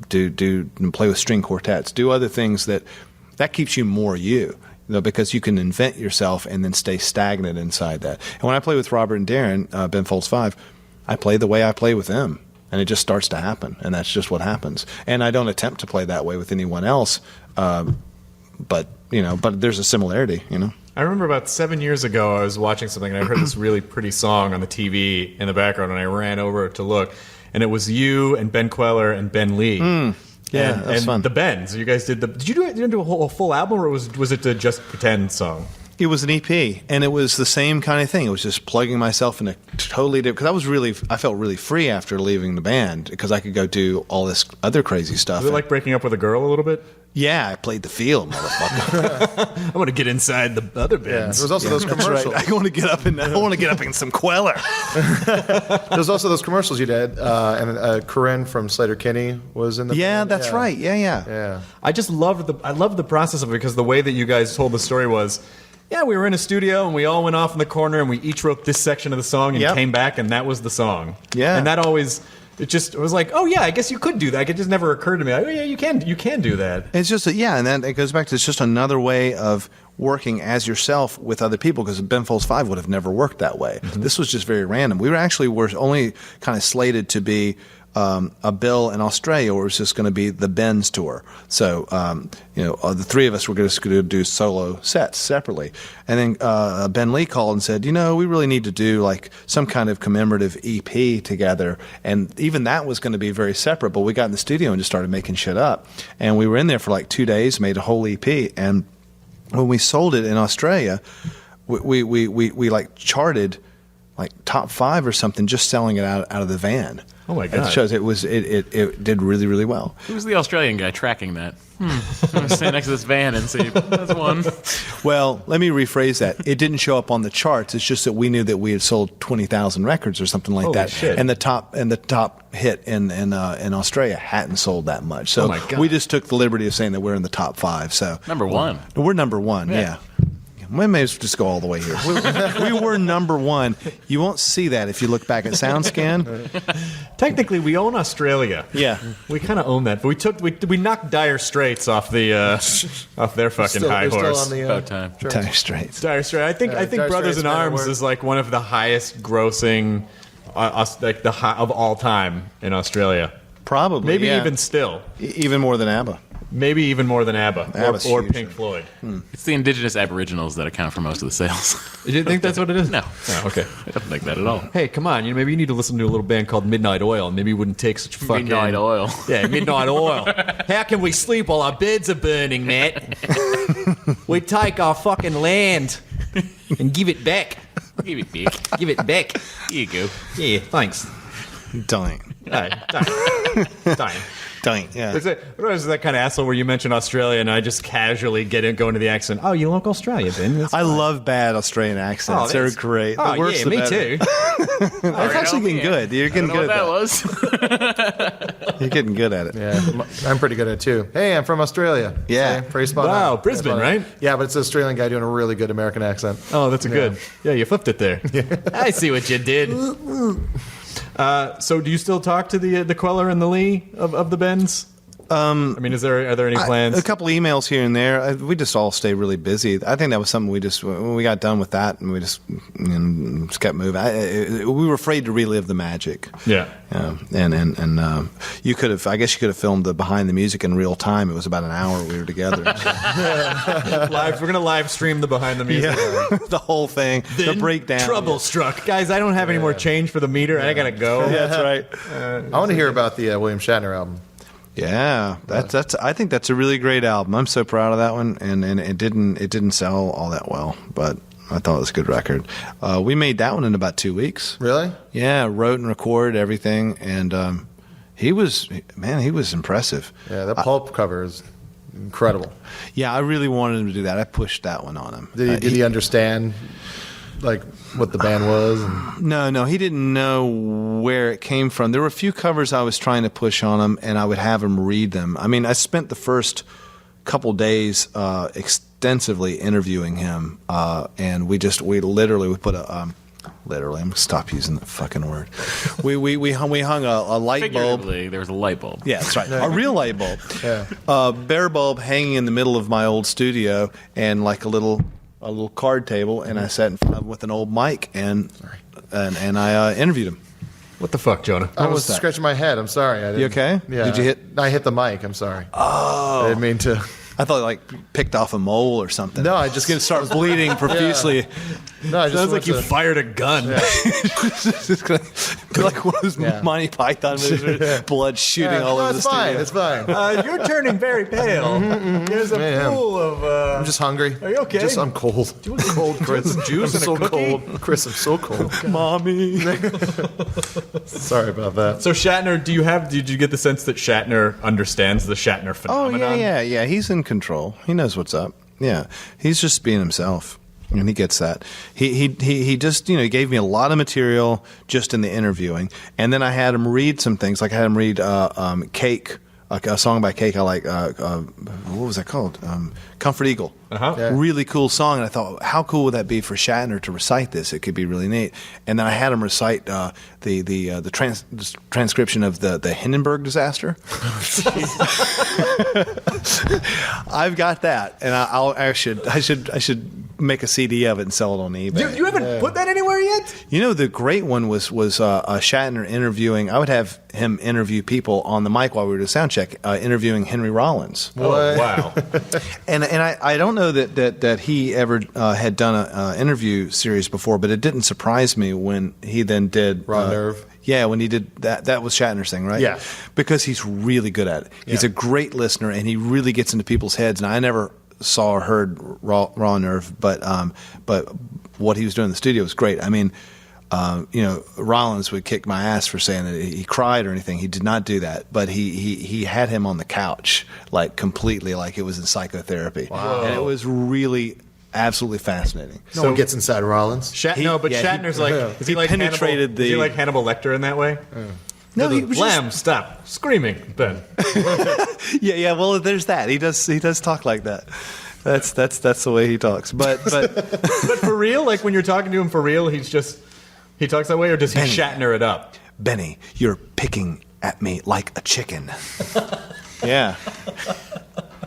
do play with string quartets, do other things that keeps you more you. Because you can invent yourself and then stay stagnant inside that. And when I play with Robert and Darren, Ben Folds 5, I play the way I play with them, and it just starts to happen, and that's just what happens. And I don't attempt to play that way with anyone else, but there's a similarity, I remember about 7 years ago, I was watching something, and I heard this really pretty song on the TV in the background, and I ran over to look, and it was you and Ben Queller and Ben Lee. Yeah, that's fun. The Bends. You guys did you do a full album, or was it the Just Pretend song? It was an EP, and it was the same kind of thing. It was just plugging myself in a totally different, because I felt really free after leaving the band, because I could go do all this other crazy stuff. Was it like breaking up with a girl a little bit? Yeah, I played the field, motherfucker. I want to get inside the other bands. There was also those commercials. Right. I want to get up in some Queller. There's also those commercials you did, and Corinne from Slater-Kinney was in the band. That's right. Yeah. I just loved the process of it, because the way that you guys told the story was, we were in a studio and we all went off in the corner and we each wrote this section of the song and came back, and that was the song. Yeah. And that always, it was like, oh yeah, I guess you could do that. It just never occurred to me. Oh yeah, you can do that. It's just and then it goes back to, it's just another way of working as yourself with other people, because Ben Folds 5 would have never worked that way. Mm-hmm. This was just very random. We were only kind of slated to be a bill in Australia, where it was just going to be the Ben's tour. So, the 3 of us were just going to do solo sets separately. And then Ben Lee called and said, we really need to do like some kind of commemorative EP together. And even that was going to be very separate, but we got in the studio and just started making shit up. And we were in there for like 2 days, made a whole EP. And when we sold it in Australia, we like charted like top 5 or something, just selling it out of the van. Oh my god! It shows it did really, really well. Who's the Australian guy tracking that? I'm gonna stand next to this van and see. That's one. Well, let me rephrase that. It didn't show up on the charts. It's just that we knew that we had sold 20,000 records or something like that. Shit. And the top hit in Australia hadn't sold that much. So we just took the liberty of saying that we're in the top 5. So number one. we're number 1. Yeah. We may as well just go all the way here. We were number one. You won't see that if you look back at SoundScan. Technically, we own Australia. Yeah. We kind of own that. But we knocked Dire Straits off their fucking high horse. About time. Dire Straits. Dire Straits. I think Dire Brothers in Straits, Man at Arms Work. is like one of the highest grossing of all time in Australia. Probably. Maybe yeah. even still. Even more than ABBA. Maybe even more than ABBA ABBA's or huge. Pink Floyd. It's the indigenous aboriginals that account for most of the sales. You think that's what it is? No. Oh, okay. I don't think that at all. Hey, come on. Maybe you need to listen to a little band called Midnight Oil. Maybe you wouldn't take such fucking... Midnight Oil. Yeah, Midnight Oil. How can we sleep while our beds are burning, Matt? We take our fucking land and give it back. Give it back. Give it back. Here you go. Yeah, thanks. Dying. Dying. Dying, yeah. Is that kind of asshole where you mention Australia and I just casually go into the accent? Oh, you like Australia, Ben? That's I fine. love bad Australian accents. They're that's- great. Oh, The worse, yeah, the me better. too. That's actually getting good. You're getting I don't good know at what that. that was. You're getting good at it. Yeah, I'm pretty good at it too. Hey, I'm from Australia. Yeah. See, pretty spot Wow, on. Brisbane, Spot on. right? Yeah, but it's an Australian guy doing a really good American accent. Oh, that's a good. Yeah, you flipped it there. I see what you did. So, do you still talk to the Queller and the Lee of the Bens? I mean, are there any plans? A couple emails here and there. We just all stay really busy. I think that was something when we got done with that, and we just kept moving. We were afraid to relive the magic. Yeah. And you could have, I guess you could have filmed the behind the music in real time. It was about an hour we were together. We're gonna live stream the behind the music. The whole thing, the breakdown. Trouble struck, guys. I don't have any more change for the meter. I gotta go. Yeah, that's right. I want to hear about the William Shatner album. Yeah, that's. I think that's a really great album. I'm so proud of that one, and it didn't sell all that well, but I thought it was a good record. We made that one in about 2 weeks. Really? Yeah, wrote and recorded everything, and he was impressive. Yeah, that pulp cover is incredible. Yeah, I really wanted him to do that. I pushed that one on him. Did he understand like what the band was? No, he didn't know where it came from. There were a few covers I was trying to push on him, and I would have him read them. I mean, I spent the first couple days extensively interviewing him, and we put a literally. I'm gonna stop using that fucking word. We hung a light bulb. Figuratively, there was a light bulb. Yeah, that's right. A real light bulb. Yeah. Bare bulb hanging in the middle of my old studio, and like a little card table, and I sat in front of him with an old mic, and I interviewed him. What the fuck, Jonah? I was was that? scratching my head. I'm sorry. I didn't, You okay? Yeah. Did you hit? I hit the mic. I'm sorry. Oh. I didn't mean to. I thought like picked off a mole or something. No, I just gonna start bleeding profusely. No, I just Sounds like want you to- fired a gun. It's gonna be like one of those Yeah. Monty Python movies, where blood shooting all no, over the it's fine. studio. It's fine. You're turning very pale. There's a Yeah. pool of. I'm just hungry. Are you okay? I'm cold. Cold, Chris. juice I'm and a so cookie? cold. Chris, I'm so cold. Mommy. Sorry about that. So Shatner, did you get the sense that Shatner understands the Shatner Oh phenomenon? yeah. He's in control. He knows what's up. Yeah, he's just being himself, and he gets that. He just he gave me a lot of material just in the interviewing, and then I had him read some things. Like I had him read "Cake," a song by Cake. I like what was that called? Comfort Eagle. Uh-huh. Yeah. Really cool song, and I thought, how cool would that be for Shatner to recite this? It could be really neat. And then I had him recite the transcription of the Hindenburg disaster. I've got that, and I should make a CD of it and sell it on eBay. You haven't put that anywhere yet? The great one was Shatner interviewing. I would have him interview people on the mic while we were doing sound check, interviewing Henry Rollins. Oh, wow. And I don't know that he ever had done an interview series before, but it didn't surprise me when he then did Raw Nerve. Yeah, when he did that. That was Shatner's thing, right? Yeah. Because he's really good at it. He's a great listener, and he really gets into people's heads. And I never saw or heard Raw Nerve, but what he was doing in the studio was great. I mean, Rollins would kick my ass for saying that he cried or anything. He did not do that, but he had him on the couch like completely, like it was in psychotherapy, and it was really absolutely fascinating. No one gets inside Rollins. Shatner's like, is he like penetrated Hannibal, is he like Hannibal Lecter in that way? No, he was Lamb, stop screaming, Ben. Yeah. Well, there's that. He does talk like that. That's the way he talks. But But for real, like when you're talking to him for real, he talks that way, or does he Benny. Shatner it up? Benny, you're picking at me like a chicken. Yeah.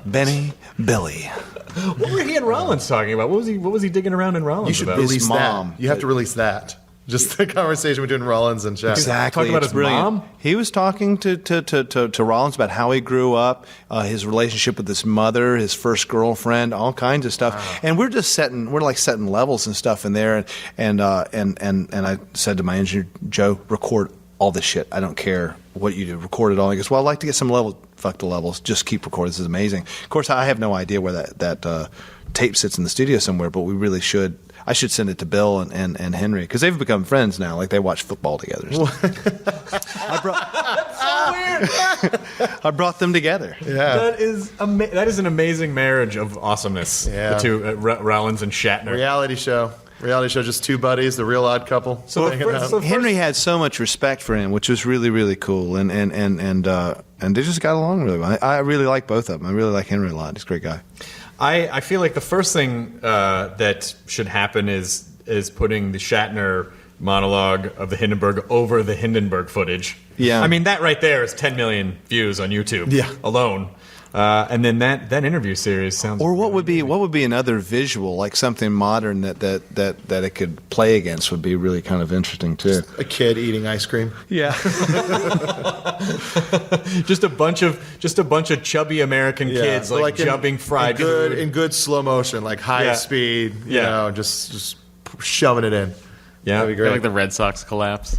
Benny, Billy. What were he and Rollins talking about? What was he digging around in Rollins You should about? release mom. that. You have to release that. Just the conversation between Rollins and Shatner. Exactly. Talking about It's his mom? He was talking to Rollins about how he grew up, his relationship with his mother, his first girlfriend, all kinds of stuff. Wow. And we're setting levels and stuff in there. And I said to my engineer, Joe, record all this shit. I don't care what you do. Record it all. He goes, well, I'd like to get some level. Fuck the levels. Just keep recording. This is amazing. Of course, I have no idea where that tape sits in the studio somewhere, but we really should. I should send it to Bill and Henry because they've become friends now. Like they watch football together. I brought them together. Yeah. That is an amazing marriage of awesomeness. Yeah. The two Rollins and Shatner. Reality show, just two buddies, the real odd couple. So hanging out. Henry had so much respect for him, which was really, really cool, and they just got along really well. I really like both of them. I really like Henry a lot. He's a great guy. I feel like the first thing that should happen is putting the Shatner monologue of the Hindenburg over the Hindenburg footage. Yeah. I mean, that right there is 10 million views on YouTube alone. And then that interview series sounds. Or what would be another visual, like something modern that it could play against would be really kind of interesting too. A kid eating ice cream. Yeah. just a bunch of chubby American kids like jumping fried food in good slow motion, like high speed. You know, just shoving it in. Yeah, that'd be great. Like the Red Sox collapse.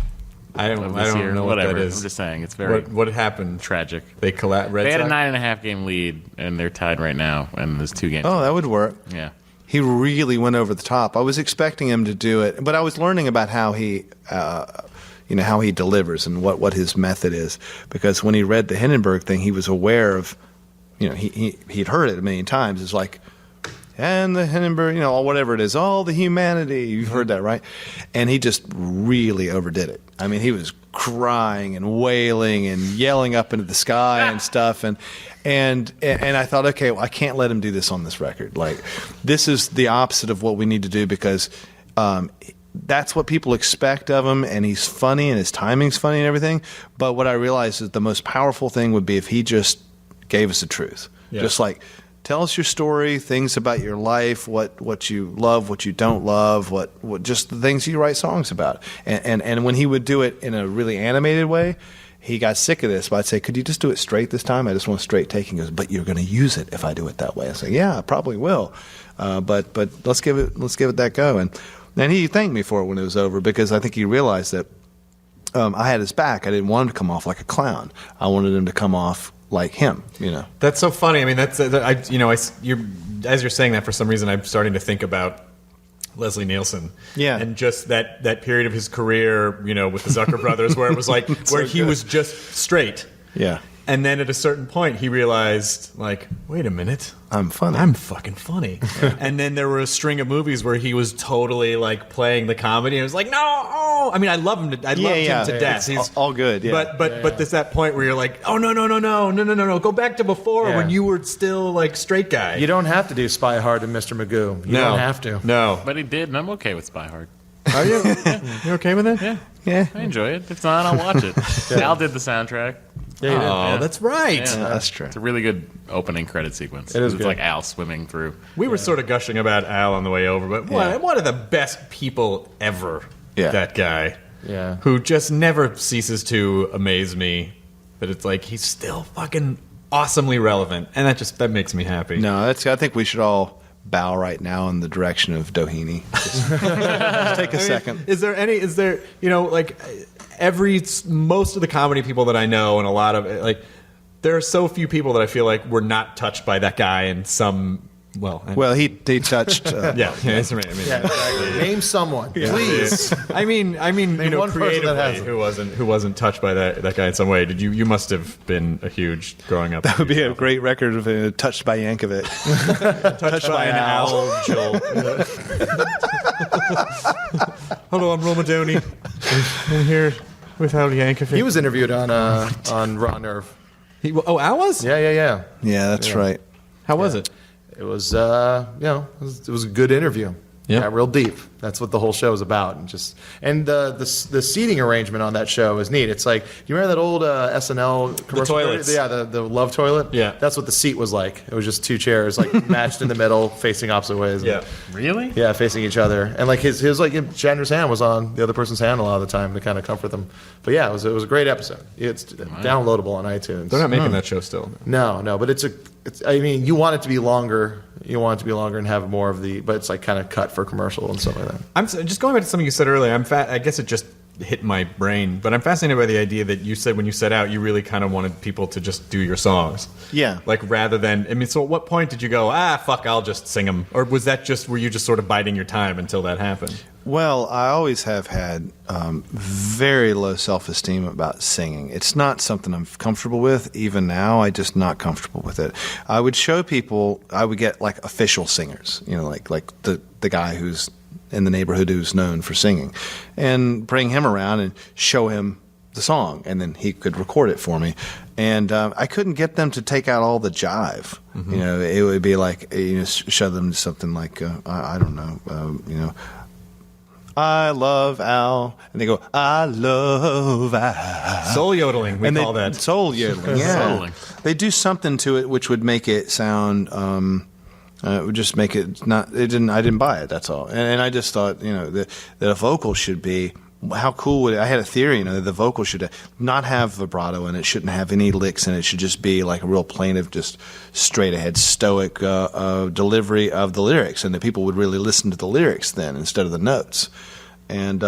I don't year. know Whatever. what that is. I'm just saying it's very What happened? tragic. They collapsed. They had a 9.5 game lead, and they're tied right now, and there's 2 games. Oh, that would work. Yeah. He really went over the top. I was expecting him to do it, but I was learning about how he, how he delivers and what his method is. Because when he read the Hindenburg thing, he was aware of, he'd heard it a million times. It's like, and the Hindenburg, or whatever it is, all the humanity. You've heard that, right? And he just really overdid it. I mean, he was crying and wailing and yelling up into the sky and stuff. And I thought, okay, well, I can't let him do this on this record. Like, this is the opposite of what we need to do because that's what people expect of him, and he's funny, and his timing's funny and everything. But what I realized is the most powerful thing would be if he just gave us the truth. Yeah. Just like, tell us your story, things about your life, what you love, what you don't love, what just the things you write songs about. And when he would do it in a really animated way, he got sick of this. But I'd say, could you just do it straight this time? I just want a straight take. He goes, but you're going to use it if I do it that way. I say, yeah, I probably will. But let's give it that go. And he thanked me for it when it was over because I think he realized that I had his back. I didn't want him to come off like a clown. I wanted him to come off like him, That's so funny. I mean, as you're saying that, for some reason, I'm starting to think about Leslie Nielsen. Yeah. And just that period of his career, with the Zucker brothers, where it was like, where he was just straight. Yeah. And then at a certain point, he realized, like, wait a minute. I'm funny. I'm fucking funny. And then there were a string of movies where he was totally, like, playing the comedy. And it was like, no! Oh! I mean, I love him to death. He's all good, yeah. But there's that point where you're like, oh, no. Go back to before when you were still, like, straight guy. You don't have to do Spy Hard and Mr. Magoo. You don't have to. No. But he did, and I'm okay with Spy Hard. Are you? You okay with it? Yeah. I enjoy it. If not, I'll watch it. Al did the soundtrack. Yeah, that's right. Yeah. That's true. It's a really good opening credit sequence. It is It's good. like Al swimming through. We were sort of gushing about Al on the way over, but one of the best people ever, that guy. Yeah. Who just never ceases to amaze me. But it's like, he's still fucking awesomely relevant. And that makes me happy. No, I think we should all bow right now in the direction of Doheny. Just take a second. Is there most of the comedy people that I know, and a lot of like, there are so few people that I feel like were not touched by that guy in some. Well, he touched. That's right. I mean, Exactly. Name someone, please. I mean, one person that hasn't. who wasn't touched by that guy in some way. Did you? You must have been a huge growing up. That would be a great record of Touched by Yankovic. touched by an owl. Joel. Hello, I'm Romadoni. I'm here with Al Yankovic. He was interviewed on Raw Nerve. Al was? Yeah. Yeah, that's right. How was it? it was it was a good interview. Yeah. Got real deep. That's what the whole show is about, and the seating arrangement on that show is neat. It's like, you remember that old SNL commercial? toilets. Yeah, the love toilet. Yeah. That's what the seat was like. It was just two chairs like matched in the middle, facing opposite ways. Yeah. Really? Yeah, facing each other, and like his like Chandler's hand was on the other person's hand a lot of the time to kind of comfort them. But yeah, it was a great episode. It's downloadable on iTunes. They're not making that show still. No, but I mean, you want it to be longer. You want it to be longer and have more of but it's like kind of cut for commercial and stuff like that. I'm just going back to something you said earlier. I guess it just hit my brain, but I'm fascinated by the idea that you said when you set out, you really kind of wanted people to just do your songs. Yeah. Like rather than, I mean, so at what point did you go, fuck, I'll just sing them? Or was that were you just sort of biding your time until that happened? Well, I always have had very low self-esteem about singing. It's not something I'm comfortable with. Even now, I'm just not comfortable with it. I would show people, I would get like official singers, like the guy who's in the neighborhood who's known for singing, and bring him around and show him the song, and then he could record it for me. And I couldn't get them to take out all the jive. Mm-hmm. It would be like, show them something like, I don't know, I love Al, and they go, I love Al. Soul yodeling, we call that. Soul yodeling, yeah. Souling. They do something to it which would make it sound, it would just make it not, I didn't buy it, that's all. And I just thought, that a vocal should be, how cool would it, I had a theory, that the vocal should not have vibrato and it shouldn't have any licks, and it should just be like a real plaintive, just straight ahead, stoic delivery of the lyrics, and that people would really listen to the lyrics then instead of the notes. And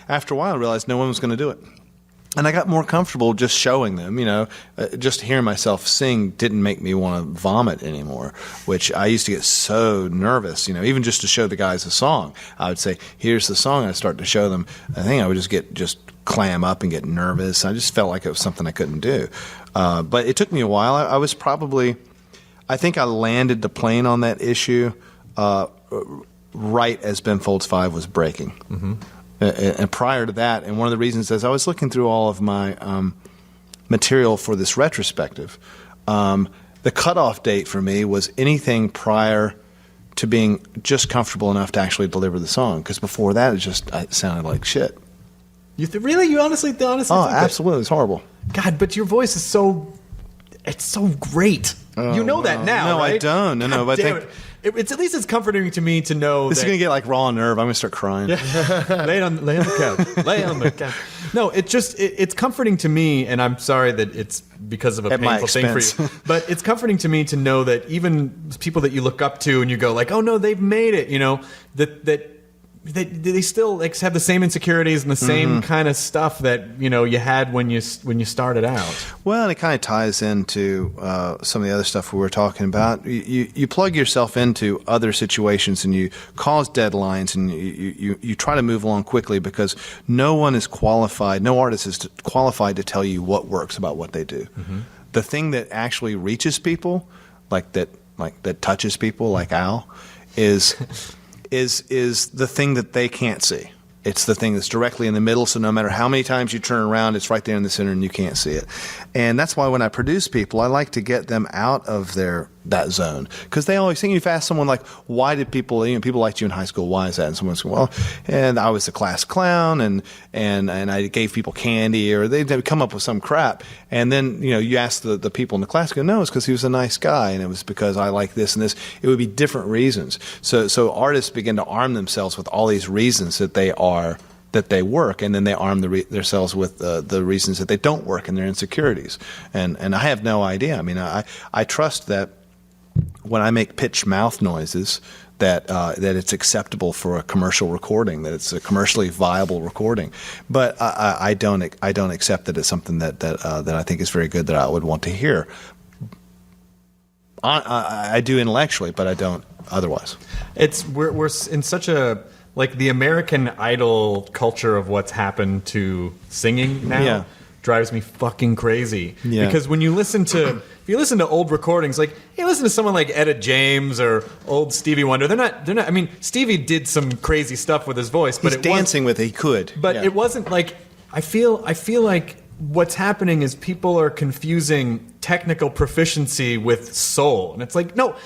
after a while, I realized no one was going to do it. And I got more comfortable just showing them, just hearing myself sing didn't make me want to vomit anymore, which I used to get so nervous, even just to show the guys a song. I would say, here's the song, and I'd start to show them. I think I would just clam up and get nervous. I just felt like it was something I couldn't do. But it took me a while. I think I landed the plane on that issue right as Ben Folds 5 was breaking. Mm-hmm. And prior to that, and one of the reasons is I was looking through all of my material for this retrospective. The cutoff date for me was anything prior to being just comfortable enough to actually deliver the song, because before that it sounded like shit. Really? You honestly Oh, think that? absolutely. It's horrible. God, but your voice is so great. You know that now, no, right? I don't. No, but I think it's at least it's comforting to me to know this is going to get like raw nerve. I'm going to start crying. lay on the couch. Lay on the couch. No, it's comforting to me, and I'm sorry that it's because of a painful thing for you. But it's comforting to me to know that even people that you look up to and you go like, oh no, they've made it. That they still like have the same insecurities and the same kind of stuff that you had when you started out. Well, and it kind of ties into some of the other stuff we were talking about. You plug yourself into other situations and you cause deadlines, and you try to move along quickly because no one is qualified. No artist is qualified to tell you what works about what they do. Mm-hmm. The thing that actually reaches people, that touches people, like Al, is the thing that they can't see. It's the thing that's directly in the middle, so no matter how many times you turn around, it's right there in the center and you can't see it. And that's why when I produce people, I like to get them out of that zone. Because they always think, if you ask someone like, why did people liked you in high school, why is that? And someone's going, well, and I was the class clown, and I gave people candy, or they'd come up with some crap. And then, you ask the people in the class, go, no, it's because he was a nice guy, and it was because I like this and this. It would be different reasons. So artists begin to arm themselves with all these reasons that they work, and then they arm themselves with the reasons that they don't work and their insecurities. And I have no idea. I mean, I trust that when I make pitched mouth noises, that it's acceptable for a commercial recording, that it's a commercially viable recording. But I don't accept that it's something that I think is very good, that I would want to hear. I do intellectually, but I don't otherwise. We're in such a the American Idol culture of what's happened to singing now drives me fucking crazy. Yeah. Because when you listen to if you listen to old recordings, you listen to someone like Etta James or old Stevie Wonder, they're not I mean, Stevie did some crazy stuff with his voice, but he's dancing with it, he could. But it wasn't I feel like what's happening is people are confusing technical proficiency with soul. And it's no,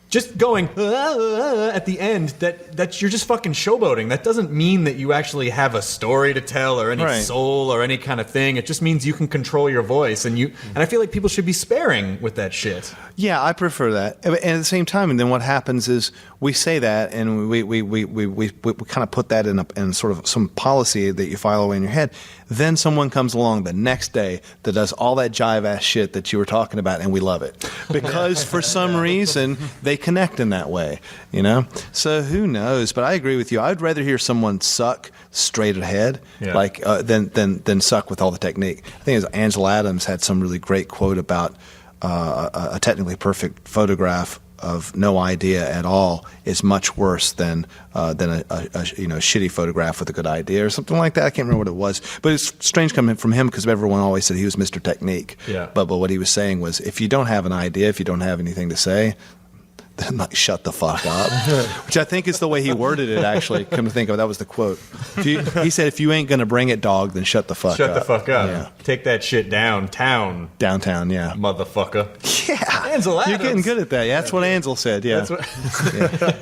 just going at the end, that you're just fucking showboating. That doesn't mean that you actually have a story to tell or any soul or any kind of thing. It just means you can control your voice, and I feel like people should be sparing with that shit. Yeah, I prefer that. And at the same time, and then what happens is we say that, and we kind of put that in sort of some policy that you file away in your head. Then someone comes along the next day that does all that jive ass shit that you were talking about, and we love it because for some reason they connect in that way, you know. So who knows? But I agree with you. I'd rather hear someone suck straight ahead, than suck with all the technique. I think it was Angela Adams had some really great quote about a technically perfect photograph of no idea at all is much worse than a shitty photograph with a good idea or something like that. I can't remember what it was, but it's strange coming from him because everyone always said he was Mr. Technique. Yeah. But what he was saying was, if you don't have an idea, if you don't have anything to say, then like shut the fuck up. Which I think is the way he worded it. Actually, come to think of it, that was the quote. He said, "If you ain't gonna bring it, dog, then shut the fuck up." Shut the fuck up. Yeah. Take that shit downtown. Downtown, yeah. Motherfucker. Yeah. Ansel Adams. You're getting good at that. Yeah, that's what Ansel said. Yeah. That's what,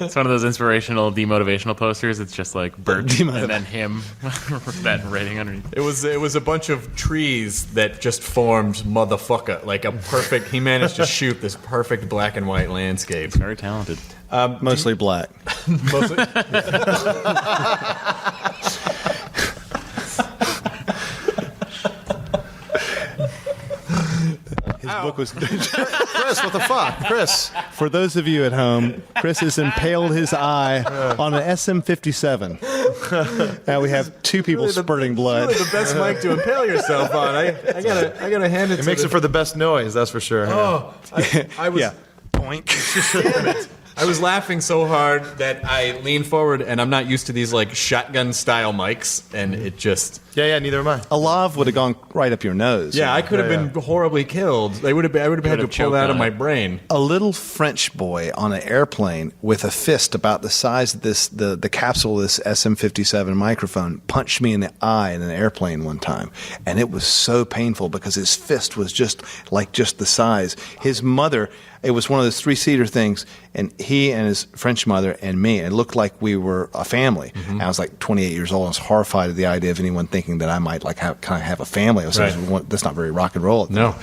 It's one of those inspirational, demotivational posters. It's just like Bert and then him with that writing underneath. it was a bunch of trees that just formed motherfucker. Like a perfect. He managed to shoot this perfect black and white landscape. Very talented. Mostly black. Mostly. His book was. Chris, what the fuck? Chris. For those of you at home, Chris has impaled his eye on an SM-57. Now we have two people spurting blood. Really the best mic to impale yourself on. I gotta hand it. It makes it for the best noise, that's for sure. Oh, I was. Yeah. Boink. Damn it. I was laughing so hard that I leaned forward, and I'm not used to these like shotgun style mics, and it just. Yeah, neither am I. A lav would have gone right up your nose. Yeah, I could have been horribly killed. I would have had to pull choked that out of on my it. brain. A little French boy on an airplane with a fist about the size of the capsule of this SM-57 microphone punched me in the eye in an airplane one time, and it was so painful because his fist was just the size. His mother, it was one of those 3-seater things, and he and his French mother and me, it looked like we were a family. And I was like 28 years old. I was horrified at the idea of anyone thinking that I might like have a family. I was like, that's not very rock and roll. No.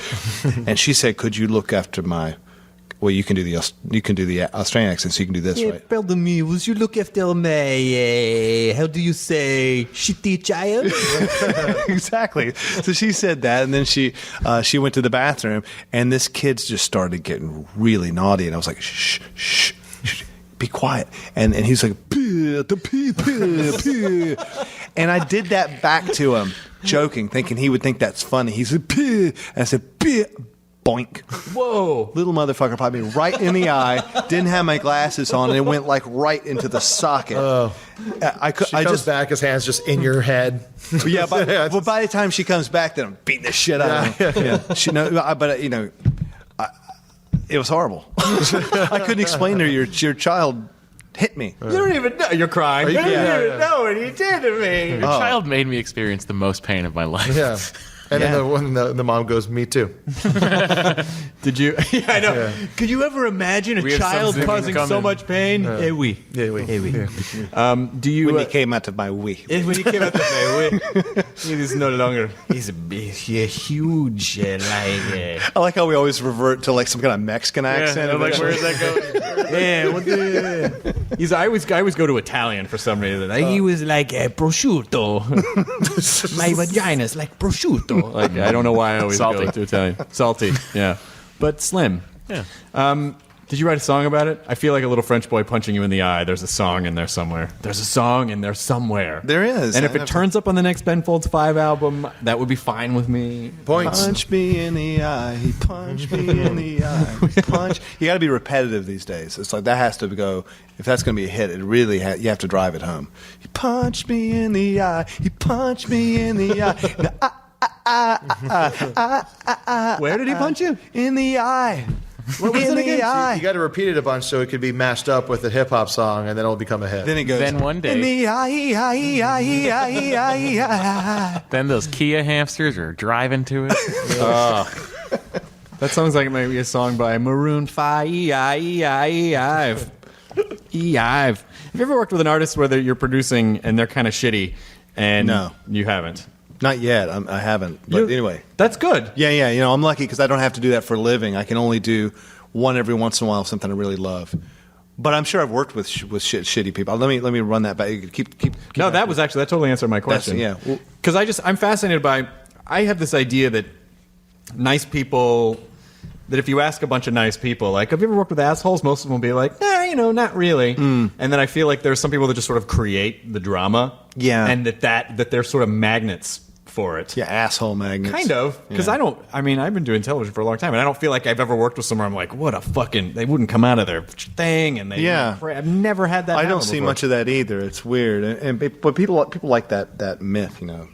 And she said, "Could you look after my?" Well, you can do the Australian accent, so you can do this, right? Pardon me, would you look after my, how do you say, shitty child? Exactly. So she said that, and then she went to the bathroom, and this kid just started getting really naughty, and I was like, shh, shh, shh, be quiet. And he's like, and I did that back to him, joking, thinking he would think that's funny. He said, and I said, boink. Whoa. Little motherfucker popped me right in the eye. Didn't have my glasses on, and it went like right into the socket. I Comes back, his hand's just in your head. Yeah, by the time she comes back, then I'm beating the shit out of her. Yeah. It was horrible. I couldn't explain to her, your child hit me. You don't even know. You're crying. You don't even know what he did to me. Your child made me experience the most pain of my life. Yeah. And then the mom goes, "Me too." Did you? Yeah, I know. Yeah. Could you ever imagine a had child something causing so coming. much pain? Yeah. Oui. Yeah, we. Do you? When he came out of my wee. When he came out the way, he was no longer. He's a huge I like how we always revert to like some kind of Mexican accent. I'm like, where's that going? Yeah, what the? I always go to Italian for some reason. He was like prosciutto. My vagina's like prosciutto. Like I don't know why I always Salty. go to Italian. Salty, yeah, but slim. Yeah. Did you write a song about it? I feel like a little French boy punching you in the eye. There's a song in there somewhere. There's a song in there somewhere. There is. And if it turns up on the next Ben Folds 5 album, that would be fine with me. Points. Punch me in the eye. He punched me in the eye. Punch. You got to be repetitive these days. It's like that has to go. If that's going to be a hit, it really you have to drive it home. He punched me in the eye. He punched me in the eye. Where did he punch you? In the eye. What was in it the again? eye. You got to repeat it a bunch so it could be mashed up with a hip hop song, and then it'll become a hit. Then it goes. Then one In day, the eye. then those Kia hamsters are driving to it. That sounds like maybe a song by Maroon 5. Have you ever worked with an artist where you're producing and they're kind of shitty? And No. You haven't. Not yet. I haven't. But anyway. That's good. Yeah. You know, I'm lucky because I don't have to do that for a living. I can only do one every once in a while of something I really love. But I'm sure I've worked with shitty people. Let me run that back. Keep No, that totally answered my question. yeah. Because I'm fascinated by. I have this idea that nice people. That if you ask a bunch of nice people, like, have you ever worked with assholes? Most of them will be like, not really. And then I feel like there's some people that just sort of create the drama. Yeah. And that they're sort of magnets for it. Yeah, asshole magnets. Kind of. Because Yeah. I've been doing television for a long time, and I don't feel like I've ever worked with someone I'm like, what a fucking, they wouldn't come out of their thing, and they, Yeah. I've never had that I happen don't see before. much of that either. It's weird, but people like that myth, you know.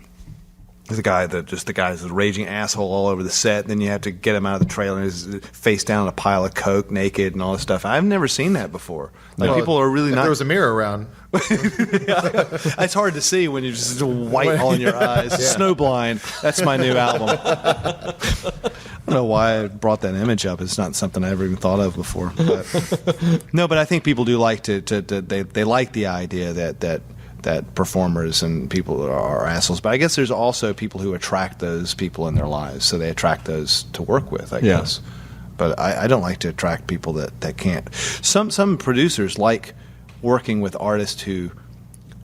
The guy that's a raging asshole all over the set. Then you have to get him out of the trailer and he's face down in a pile of coke, naked, and all this stuff. I've never seen that before. Like people are really if not. there was a mirror around. It's hard to see when you're just white all in your eyes. Snowblind. That's my new album. I don't know why I brought that image up. It's not something I ever even thought of before. But I think people do like they like the idea that performers and people are assholes. But I guess there's also people who attract those people in their lives, so they attract those to work with, I guess. But I don't like to attract people that can't. Some producers like working with artists who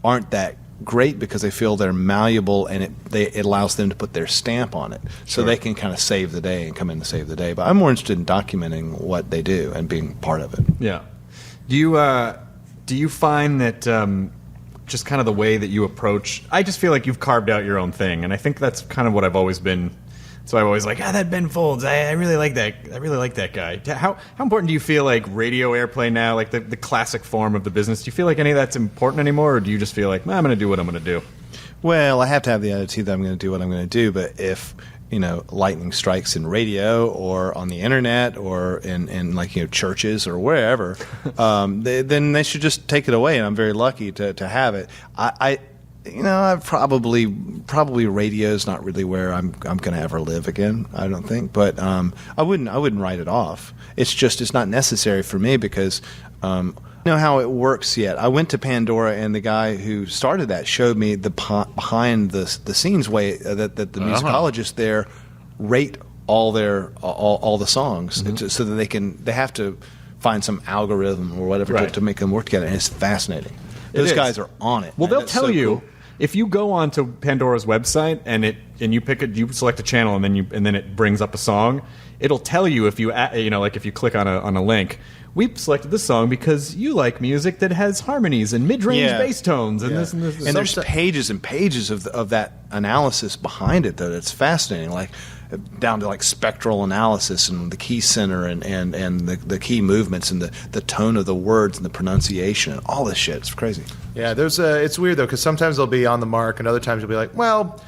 aren't that great because they feel they're malleable and it allows them to put their stamp on it. So they can kind of save the day and come in to save the day. But I'm more interested in documenting what they do and being part of it. Yeah. Do you find that just kind of the way that you approach, I just feel like you've carved out your own thing, and I think that's kind of what I've always been. So I'm always like, that Ben Folds, I really like that. I really like that guy. How important do you feel like radio airplay now, like the classic form of the business? Do you feel like any of that's important anymore, or do you just feel like, I'm going to do what I'm going to do? Well, I have to have the attitude that I'm going to do what I'm going to do, but if lightning strikes in radio or on the internet or in like churches or wherever, then they should just take it away. And I'm very lucky to have it. I probably radio's not really where I'm going to ever live again. I don't think, but I wouldn't write it off. It's not necessary for me because. Know how it works yet. I went to Pandora, and the guy who started that showed me the behind the scenes way that the musicologists there rate all the songs so that they have to find some algorithm or whatever to make them work together, and it's fascinating. Those guys are on it. Well, man. they'll tell you if you go onto Pandora's website and you select a channel and then it brings up a song. It'll tell you if you like if you click on a link. We selected this song because you like music that has harmonies and mid-range bass tones and this and this. And there's pages and pages of that analysis behind it that it's fascinating, like down to like spectral analysis and the key center and the key movements and the tone of the words and the pronunciation and all this shit. It's crazy. Yeah, it's weird though because sometimes they'll be on the mark and other times you'll be like, well,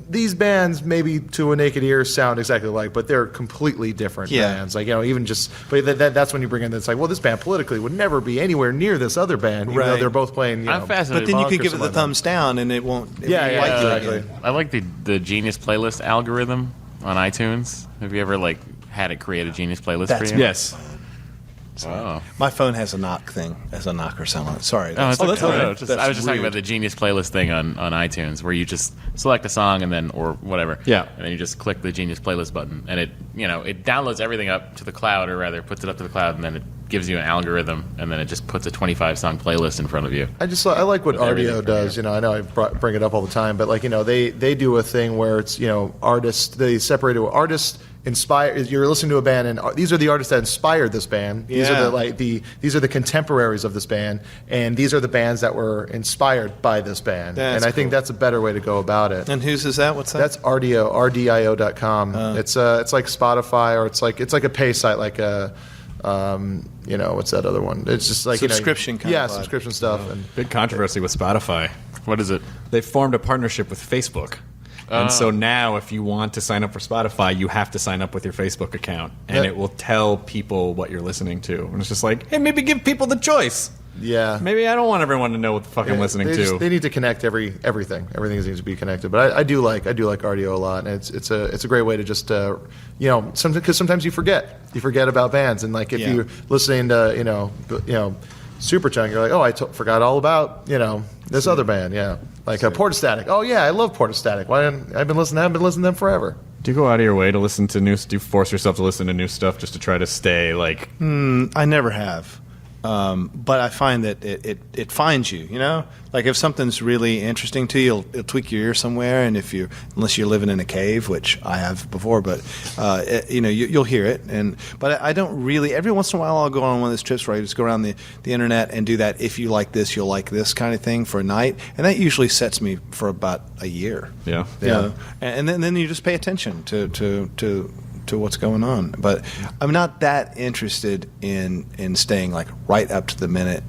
these bands maybe to a naked ear sound exactly alike, but they're completely different bands. Like even just, but that's when you bring in that's like, well, this band politically would never be anywhere near this other band, even though they're both playing. I'm fascinated. But then you punk could or give it the something thumbs down, and it won't. Exactly. I like the Genius playlist algorithm on iTunes. Have you ever had it create a Genius playlist for you? Yes. Oh. My phone has a knock thing, as a knocker sound on it. Sorry. That's all right. I was just talking about the Genius playlist thing on iTunes, where you just select a song and then or whatever, and then you just click the Genius playlist button, and it downloads everything up to the cloud, or rather puts it up to the cloud, and then it gives you an algorithm, and then it just puts a 25-song playlist in front of you. I like what Rdio does. I know I bring it up all the time, but they do a thing where it's artists. They separate it with artists. You're listening to a band, and these are the artists that inspired this band. These are these are the contemporaries of this band, and these are the bands that were inspired by this band. That's I think that's a better way to go about it. And whose is that? What's that? That's Rdio, RDIO.com. It's like Spotify, or it's like a pay site, like a what's that other one? It's just like subscription kind of vibe. Subscription stuff. And Big controversy with Spotify. What is it? They formed a partnership with Facebook. And so now if you want to sign up for Spotify, you have to sign up with your Facebook account. And it will tell people what you're listening to. And it's just like, hey, maybe give people the choice. Yeah. Maybe I don't want everyone to know what the fuck I'm listening to. They need to connect everything. Everything needs to be connected. But I do like RDO a lot, and it's a great way to just because sometimes you forget about bands, and like if you're listening to Superchunk, you're like, oh, I forgot all about this other band, like Portastatic. Oh yeah, I love Portastatic. Why I've been listening to them forever. Do you go out of your way to listen to new? Do you force yourself to listen to new stuff just to try to stay like? I never have. But I find that it finds you, like if something's really interesting to you, it'll tweak your ear somewhere. And unless you're living in a cave, which I have before, but you'll hear it. But I don't really. Every once in a while, I'll go on one of those trips where I just go around the internet and do that. If you like this, you'll like this kind of thing for a night, and that usually sets me for about a year. Yeah. And then you just pay attention to what's going on. But I'm not that interested in staying like right up to the minute.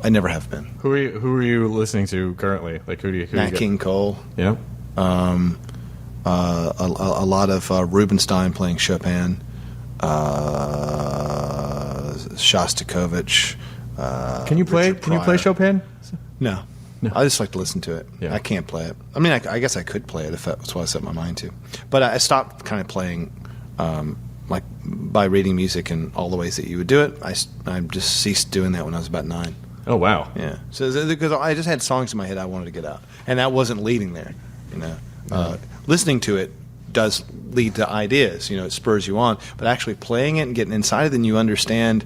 I never have been. Who are you listening to currently? Like who do you Nat King Cole. Yeah. A lot of Rubinstein playing Chopin. Shostakovich. Can you play Chopin? No. I just like to listen to it. Yeah. I can't play it. I mean, I guess I could play it if that's what I set my mind to. But I stopped kind of playing like by reading music in all the ways that you would do it. I just ceased doing that when I was about 9. Oh, wow. Yeah. So because I just had songs in my head I wanted to get out. And that wasn't leading there, Listening to it does lead to ideas, it spurs you on. But actually playing it and getting inside it, then you understand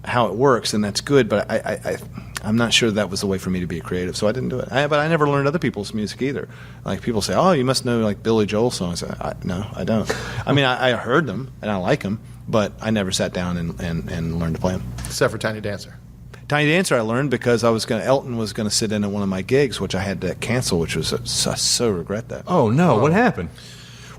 how it works, and that's good. But I'm not sure that was the way for me to be a creative, so I didn't do it. But I never learned other people's music either. Like people say, "Oh, you must know like Billy Joel songs." No, I don't. I mean, I heard them and I like them, but I never sat down and learned to play them. Except for Tiny Dancer. Tiny Dancer I learned because Elton was going to sit in at one of my gigs, which I had to cancel, which was I so regret that. Oh no, what happened?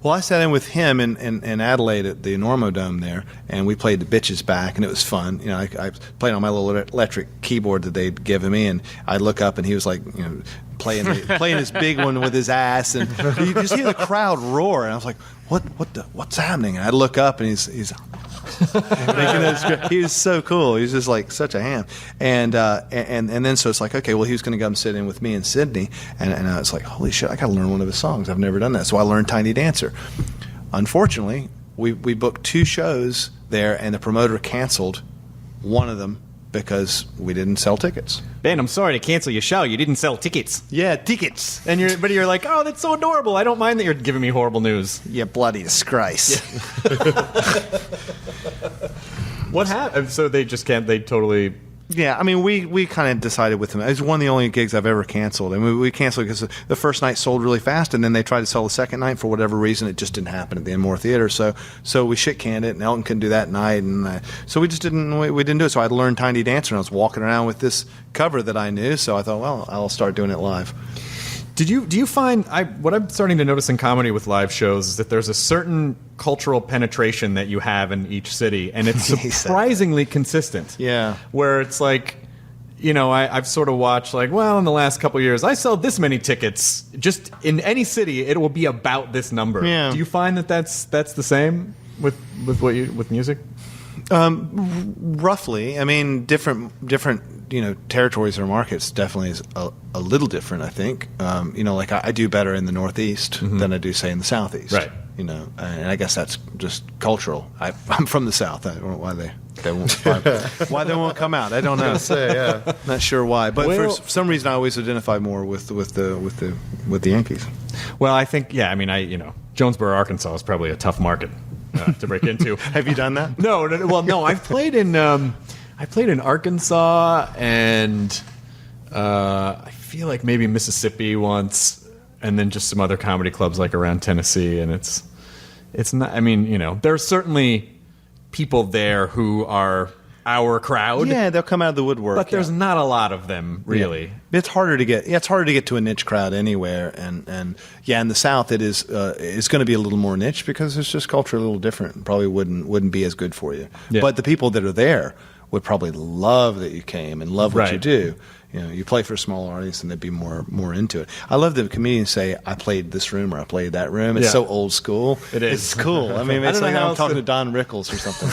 Well, I sat in with him in Adelaide at the Enormo Dome there, and we played the Bitches Back, and it was fun. I played on my little electric keyboard that they'd given me, and I'd look up, and he was like, playing his big one with his ass, and you just hear the crowd roar, and I was like, what's happening? And I'd look up, and he's he was so cool. He was just like such a ham, and then so it's like, okay, well, he was going to come sit in with me in Sydney, and I was like, holy shit, I got to learn one of his songs. I've never done that, so I learned Tiny Dancer. Unfortunately, we booked 2 shows there, and the promoter canceled one of them because we didn't sell tickets. Ben, I'm sorry to cancel your show. You didn't sell tickets. Yeah, tickets. And you're like, oh, that's so adorable. I don't mind that you're giving me horrible news. You bloody disgrace. What happened? So they just can't. They totally. Yeah, I mean, we kind of decided with him. It was one of the only gigs I've ever canceled. And we canceled because the first night sold really fast, and then they tried to sell the second night. For whatever reason, it just didn't happen at the Enmore Theater. So we shit-canned it, and Elton couldn't do that night. And so we just didn't do it. So I'd learned Tiny Dancer, and I was walking around with this cover that I knew. So I thought, well, I'll start doing it live. Do you find what I'm starting to notice in comedy with live shows is that there's a certain cultural penetration that you have in each city, and it's surprisingly consistent. Yeah, where it's like, I've sort of watched like, well, in the last couple of years, I sell this many tickets. Just in any city, it will be about this number. Yeah. Do you find that that's the same with music? Roughly. I mean, different territories or markets definitely is a little different, I think. Like I do better in the Northeast than I do, say, in the Southeast. Right. And I guess that's just cultural. I'm from the South. I don't know why they won't come out. I don't know. Not sure why, but for some reason I always identify more with the Yankees. Well, I think Jonesboro, Arkansas is probably a tough market to break into. Have you done that? No. Well, no. I've played in Arkansas and I feel like maybe Mississippi once. And then just some other comedy clubs like around Tennessee, and it's not. I mean, there are certainly people there who are our crowd. Yeah, they'll come out of the woodwork. But there's not a lot of them, really. Yeah. It's harder to get. Yeah, it's harder to get to a niche crowd anywhere, and in the South it is. It's going to be a little more niche because it's just culture a little different, and probably wouldn't be as good for you. Yeah. But the people that are there would probably love that you came and love what you Right. do. You know, you play for a small audience and they'd be more into it. I love that comedians say, I played this room or I played that room. It's Yeah. so old school. It is. It's cool. I mean, I it's don't know like how I'm else talking to- to Don Rickles or something.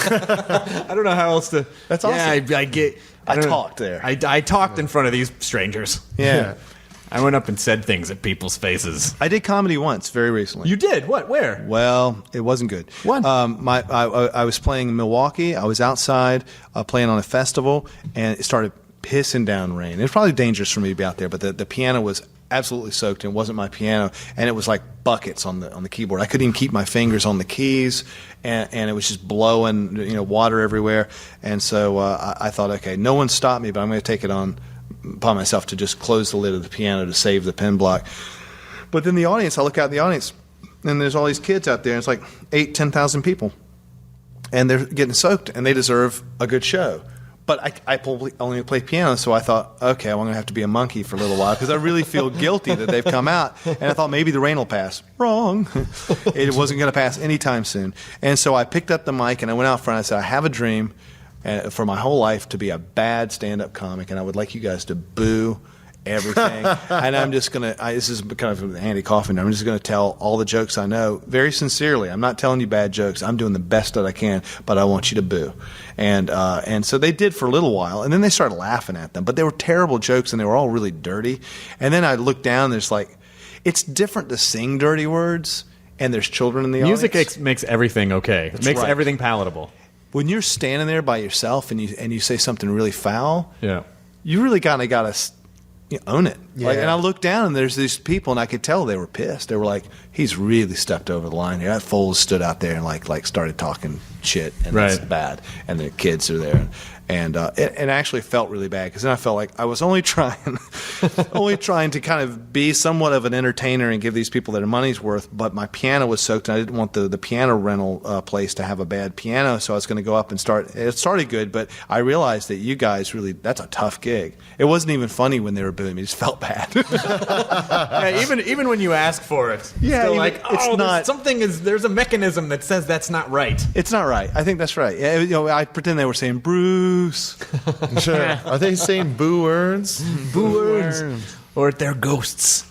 I don't know how else to. That's awesome. Yeah, I get. I don't know. talked there. I talked in front of these strangers. Yeah. I went up and said things at people's faces. I did comedy once, very recently. You did? What? Where? Well, it wasn't good. What? I was playing in Milwaukee. I was outside playing on a festival, and it started pissing down rain. It was probably dangerous for me to be out there, but the piano was absolutely soaked, and it wasn't my piano, and it was like buckets on the keyboard. I couldn't even keep my fingers on the keys, and it was just blowing, water everywhere. And so I thought, okay, no one stopped me, but I'm going to take it upon myself to just close the lid of the piano to save the pen block. But then the audience, I look out in the audience, and there's all these kids out there, and it's like 10,000 people. And they're getting soaked, and they deserve a good show. But I probably only play piano, so I thought, okay, I'm going to have to be a monkey for a little while, because I really feel guilty that they've come out. And I thought maybe the rain will pass. Wrong. It wasn't going to pass anytime soon. And so I picked up the mic, and I went out front. I said, I have a dream for my whole life to be a bad stand-up comic, and I would like you guys to boo everything. And I'm just going to, this is kind of Andy Kaufman, I'm just going to tell all the jokes I know very sincerely. I'm not telling you bad jokes. I'm doing the best that I can, but I want you to boo. And so they did for a little while, and then they started laughing at them. But they were terrible jokes, and they were all really dirty. And then I looked down, there's like, it's different to sing dirty words, and there's children in the Music audience. makes everything okay. It makes right. everything palatable. When you're standing there by yourself and you say something really foul, Yeah. you really kind of got to own it. Yeah. And I looked down, and there's these people, and I could tell they were pissed. They were like, he's really stepped over the line here. That fool stood out there and like started talking shit, and that's Right. bad. And the kids are there. And it actually felt really bad, because then I felt like I was only trying to kind of be somewhat of an entertainer and give these people their money's worth, but my piano was soaked, and I didn't want the piano rental place to have a bad piano, so I was going to go up and start. It started good, but I realized that you guys really, that's a tough gig. It wasn't even funny when they were booing me. It just felt bad. Yeah, even when you ask for it, Yeah, still even- like, it's oh, not- there's a mechanism that says that's not right. It's not right. I think that's right. Yeah, I pretend they were saying Bruce. Sure. Are they saying boo words? Booers, or they're ghosts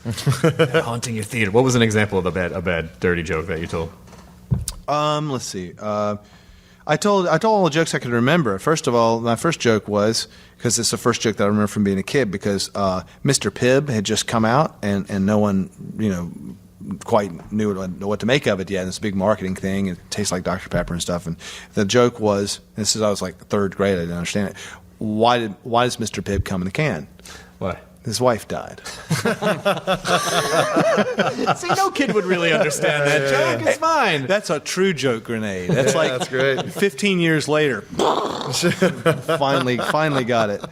haunting your theater. What was an example of a bad dirty joke that you told? Let's see. I told all the jokes I could remember. First of all, my first joke was, because it's the first joke that I remember from being a kid, because Mr. Pibb had just come out, and no one, quite knew what to make of it yet. And it's a big marketing thing. It tastes like Dr. Pepper and stuff. And the joke was, I was like third grade. I didn't understand it. Why does Mr. Pibb come in a can? Why? His wife died. See, no kid would really understand that joke. It's fine. That's a true joke grenade. That's like that's great. 15 years later. finally got it.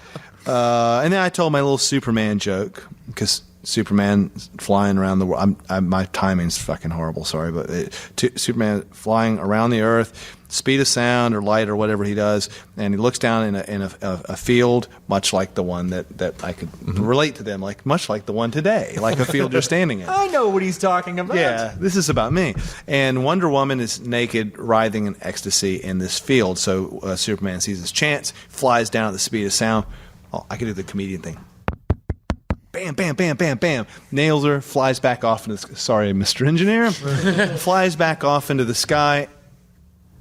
And then I told my little Superman joke, because Superman flying around the world. My timing's fucking horrible. Sorry, but Superman flying around the Earth, speed of sound or light or whatever he does, and he looks down in a field, much like the one that I could relate to them, like much like the one today, like a field you're standing in. I know what he's talking about. Yeah, this is about me. And Wonder Woman is naked, writhing in ecstasy in this field. So Superman sees his chance, flies down at the speed of sound. Oh, I could do the comedian thing. Bam, bam, bam, bam, bam. Nails her, flies back off into the sorry, Mr. Engineer. Flies back off into the sky.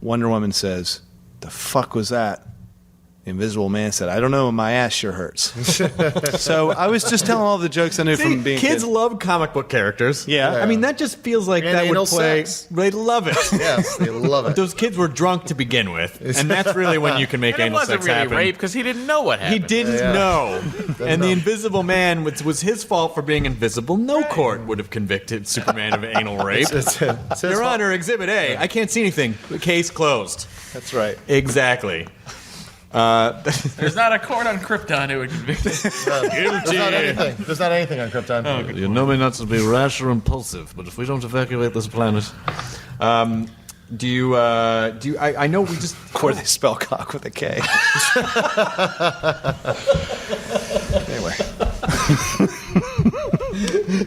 Wonder Woman says, "The fuck was that?" The Invisible Man said, "I don't know, my ass sure hurts." So I was just telling all the jokes I knew See, from being kids kid. love comic book characters. Yeah. I mean, that just feels like And that anal would play. sex. They love it. Yes, they love But it. those kids were drunk to begin with, and that's really when you can make And it anal wasn't sex really happen. rape because he didn't know what He happened. didn't know, and the Invisible Man was his fault for being invisible. No court would have convicted Superman of anal rape. It's his Your fault. Honor, Exhibit A. I can't see anything. Case closed. That's right. Exactly. There's not a court on Krypton who would convict him. There's not anything on Krypton. You know me not to be rash or impulsive, but if we don't evacuate this planet, do you? I know we just. Or they spell cock with a K. Anyway.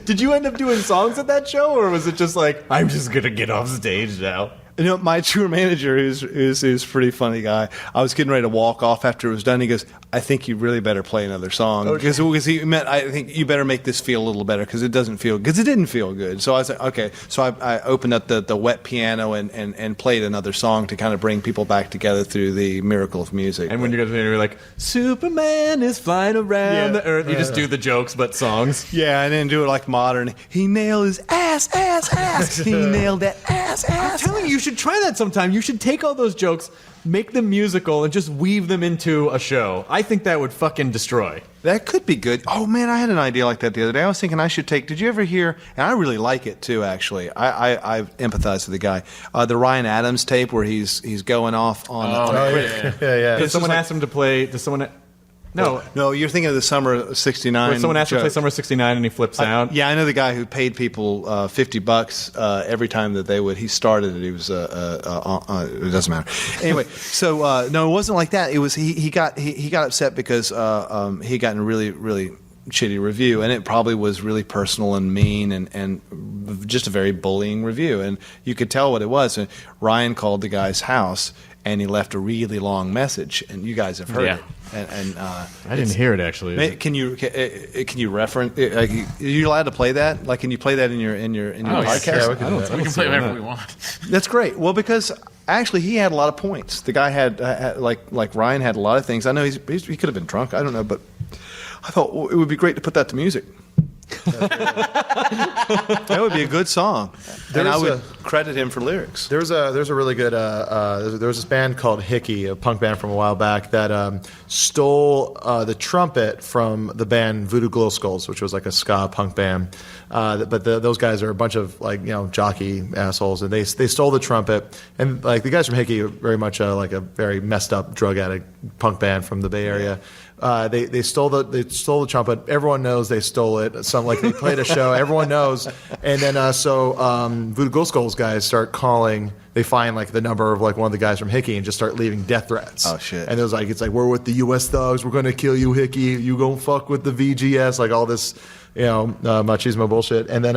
Did you end up doing songs at that show, or was it just like I'm just gonna get off stage now? My tour manager, who's a pretty funny guy, I was getting ready to walk off after it was done. He goes, I think you really better play another song. Because he meant, I think you better make this feel a little better because it didn't feel good. So I was like, okay. So I opened up the wet piano and played another song to kind of bring people back together through the miracle of music. And when you guys were like, Superman is flying around the earth, you just do the jokes but songs. Yeah, and then do it like modern. He nailed his ass. He nailed that ass. I'm telling you should try that sometime. You should take all those jokes, make them musical, and just weave them into a show. I think that would fucking destroy. That could be good. Oh, man, I had an idea like that the other day. I was thinking I should take... Did you ever hear... And I really like it, too, actually. I empathize with the guy. The Ryan Adams tape where he's going off on... Yeah. Does someone ask him to play... Does someone... No, you're thinking of the Summer of '69. When someone asked him to play Summer of '69 and he flips out. Yeah, I know the guy who paid people $50 every time that they would. He started it. He was it doesn't matter. Anyway, so no, it wasn't like that. It was he got upset because he got a really shitty review, and it probably was really personal and mean and just a very bullying review, and you could tell what it was. And Ryan called the guy's house and he left a really long message, and you guys have heard it. And I didn't hear it actually. Can you reference? Are you allowed to play that? Like, can you play that in your podcast? Yeah, We can play whatever we want. That's great. Well, because actually he had a lot of points. The guy had like Ryan had a lot of things. I know he could have been drunk. I don't know, but I thought it would be great to put that to music. That would be a good song. And I would credit him for lyrics. There's a really good there was this band called Hickey, a punk band from a while back that stole the trumpet from the band Voodoo Glow Skulls, which was like a ska punk band. But those guys are a bunch of jockey assholes, and they stole the trumpet. And like the guys from Hickey are very much like a very messed up drug addict punk band from the Bay Area. They stole the trumpet. Everyone knows they stole it. They played a show. Everyone knows. And then Voodoo Glow Skulls guys start calling. They find the number of one of the guys from Hickey and just start leaving death threats. Oh shit! And it's like we're with the U.S. thugs. We're gonna kill you, Hickey. You gonna fuck with the VGS? Like all this, machismo bullshit. And then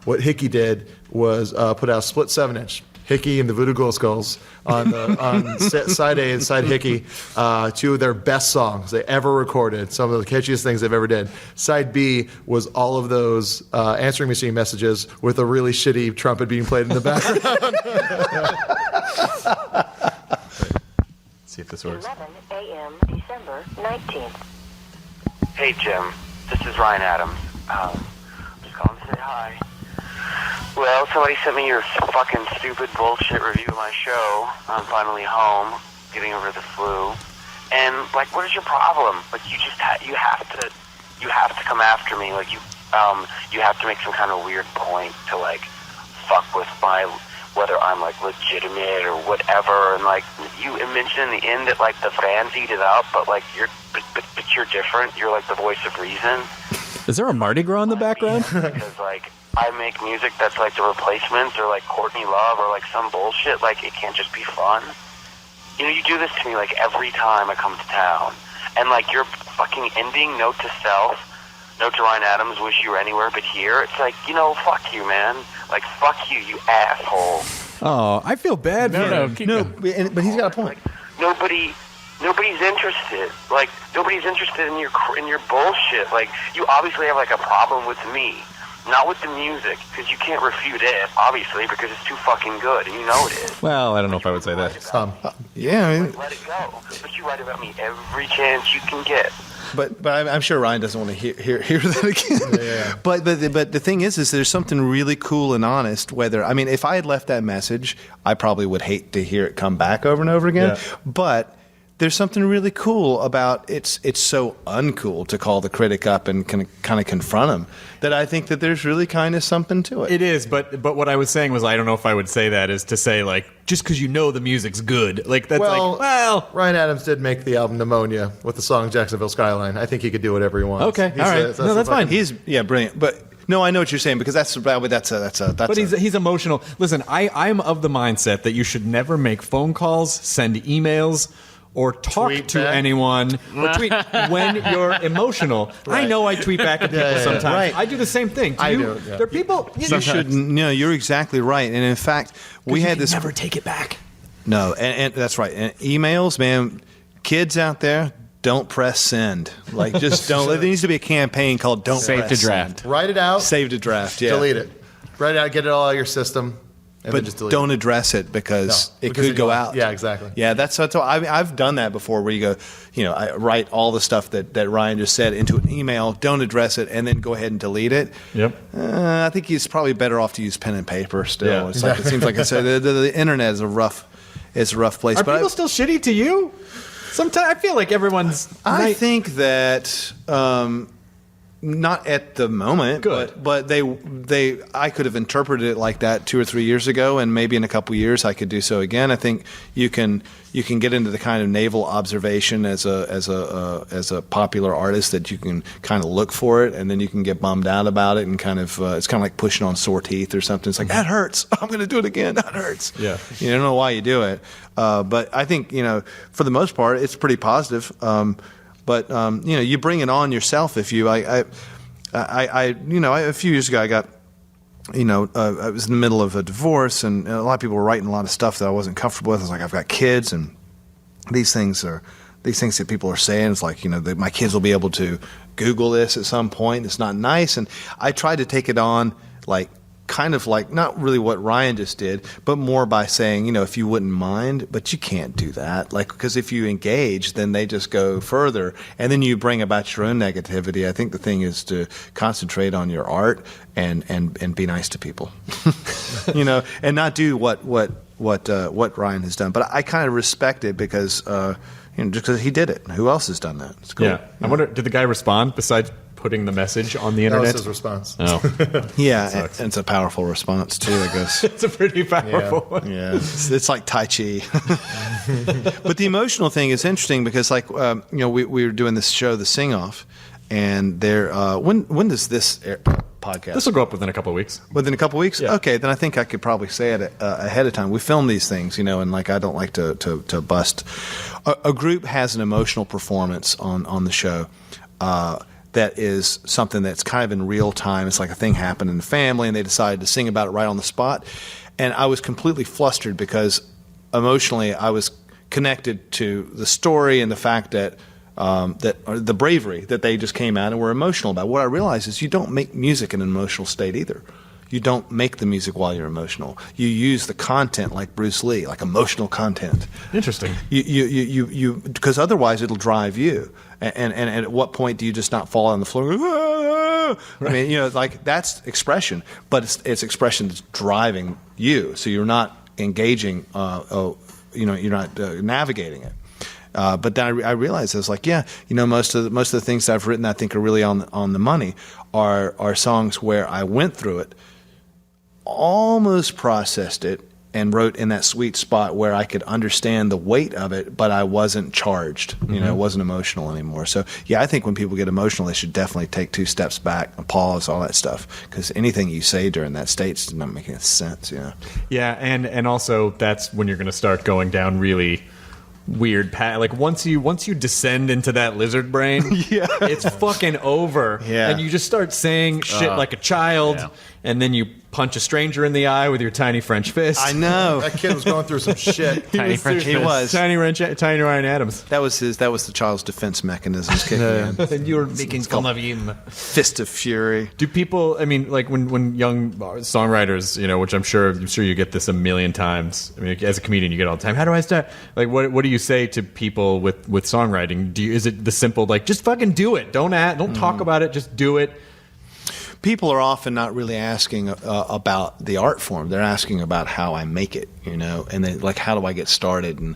what Hickey did was put out a split 7-inch. Hickey and the Voodoo Glow Skulls on side A and side Hickey, two of their best songs they ever recorded, some of the catchiest things they've ever did. Side B was all of those answering machine messages with a really shitty trumpet being played in the background. Let's see if this works. 11 a.m. December 19th. Hey, Jim. This is Ryan Adams. Just calling to say hi. Well, somebody sent me your fucking stupid bullshit review of my show. I'm finally home, getting over the flu. And what is your problem? You have to come after me. You have to make some kind of weird point to fuck with my whether I'm legitimate or whatever. And you mentioned in the end that the fans eat it up, but you're different. You're the voice of reason. Is there a Mardi Gras in the background? Because I make music that's the Replacements or Courtney Love or some bullshit. It can't just be fun. You do this to me every time I come to town. And your fucking ending note to self, note to Ryan Adams, wish you were anywhere but here. It's fuck you, man. Fuck you, you asshole. Oh, I feel bad for him. But he's got a point. Nobody's interested. Nobody's interested in your bullshit. You obviously have a problem with me. Not with the music, because you can't refute it, obviously, because it's too fucking good, and you know it is. Well, I don't know if I would say that. Yeah, I mean, let it go. But you write about me every chance you can get. But I'm sure Ryan doesn't want to hear that again. Yeah. But the thing is there's something really cool and honest. If I had left that message, I probably would hate to hear it come back over and over again. Yeah. But there's something really cool about it's so uncool to call the critic up and kind of confront him that I think that there's really kind of something to it. It is, but what I was saying was I don't know if I would say that is to say just because the music's good. That's Ryan Adams did make the album Pneumonia with the song Jacksonville Skyline. I think he could do whatever he wants. Okay, all right. That's fine. He's brilliant, but. No, I know what you're saying because that's. But he's emotional. Listen, I'm of the mindset that you should never make phone calls, send emails, or talk Tweet to back. anyone or tweet when you're emotional. I know I tweet back at people sometimes. Right. I do the same thing. I you? do, yeah. There are people. You should. No, you're exactly right. And in fact, we had this. Never take it back. No, and that's right. And emails, man. Kids out there, don't press send. Like, just don't. There needs to be a campaign called "Don't Save Press to draft. Send." Write it out. Save to draft. Yeah. Delete it. Write it out. Get it all out of your system. And then But just delete don't it. address it because No, it because could then go you'll- out. Yeah, exactly. Yeah, that's what I've done that before. Where you go, I write all the stuff that Ryan just said into an email. Don't address it, and then go ahead and delete it. Yep. I think he's probably better off to use pen and paper. Still, Yeah. it's like it seems like the internet is a rough place. Are but people still shitty to you? Sometimes I feel like everyone's. I think that not at the moment, Good. but they I could have interpreted it like that 2 or 3 years ago, and maybe in a couple years I could do so again. I think you can get into the kind of naval observation as a popular artist that you can kind of look for it, and then you can get bummed out about it, and kind of it's kind of like pushing on sore teeth or something. It's like that hurts. I'm going to do it again. That hurts. Yeah. You don't know why you do it, but I think for the most part it's pretty positive. But you bring it on yourself if you. A few years ago I got. I was in the middle of a divorce, and a lot of people were writing a lot of stuff that I wasn't comfortable with. I was like, I've got kids, and these things that people are saying. It's like, that my kids will be able to Google this at some point. It's not nice, and I tried to take it on kind of like not really what Ryan just did, but more by saying, if you wouldn't mind, but you can't do that. Because if you engage, then they just go further, and then you bring about your own negativity. I think the thing is to concentrate on your art and be nice to people, and not do what Ryan has done. But I kind of respect it because, just because he did it. Who else has done that? It's cool. Yeah. I wonder, did the guy respond besides putting the message on the That was internet? his response. Oh, Yeah, and it's a powerful response too, I guess. it's a pretty powerful one. Yeah, it's like Tai Chi. But the emotional thing is interesting because, we were doing this show, The Sing Off, and there. When does this podcast? This will go up within a couple of weeks. Within a couple of weeks? Yeah. Okay, then I think I could probably say it ahead of time. We film these things, and I don't like to bust. A group has an emotional performance on the show. That is something that's kind of in real time. It's like a thing happened in the family, and they decided to sing about it right on the spot. And I was completely flustered because emotionally I was connected to the story and the fact that the bravery that they just came out and were emotional about. What I realized is you don't make music in an emotional state either. You don't make the music while you're emotional. You use the content like Bruce Lee, like emotional content. Interesting. You because otherwise it'll drive you. And at what point do you just not fall on the floor? Ah! I mean, that's expression, but it's expression that's driving you. So you're not engaging. You're not navigating it. But then I realized I was like, most of the things that I've written that I think are really on the money are songs where I went through it, almost processed it, and wrote in that sweet spot where I could understand the weight of it, but I wasn't charged. It wasn't emotional anymore. So, I think when people get emotional, they should definitely take 2 steps back, and pause, all that stuff, because anything you say during that state's not making sense. Yeah, and also that's when you're going to start going down really weird path. Like once you descend into that lizard brain, it's fucking over. Yeah. And you just start saying shit like a child, and then you punch a stranger in the eye with your tiny French fist. I know. That kid was going through some shit. Tiny French He fist. was. Tiny Ryan Adams. That was the child's defense mechanisms kicking in. And you were making fun of him. Fist of fury. Do people? I mean, like when young songwriters, which I'm sure you get this a million times. I mean, as a comedian, you get it all the time. How do I start? Like, what do you say to people with songwriting? Is it the simple just fucking do it? Don't talk about it. Just do it. People are often not really asking about the art form. They're asking about how I make it, and they how do I get started? And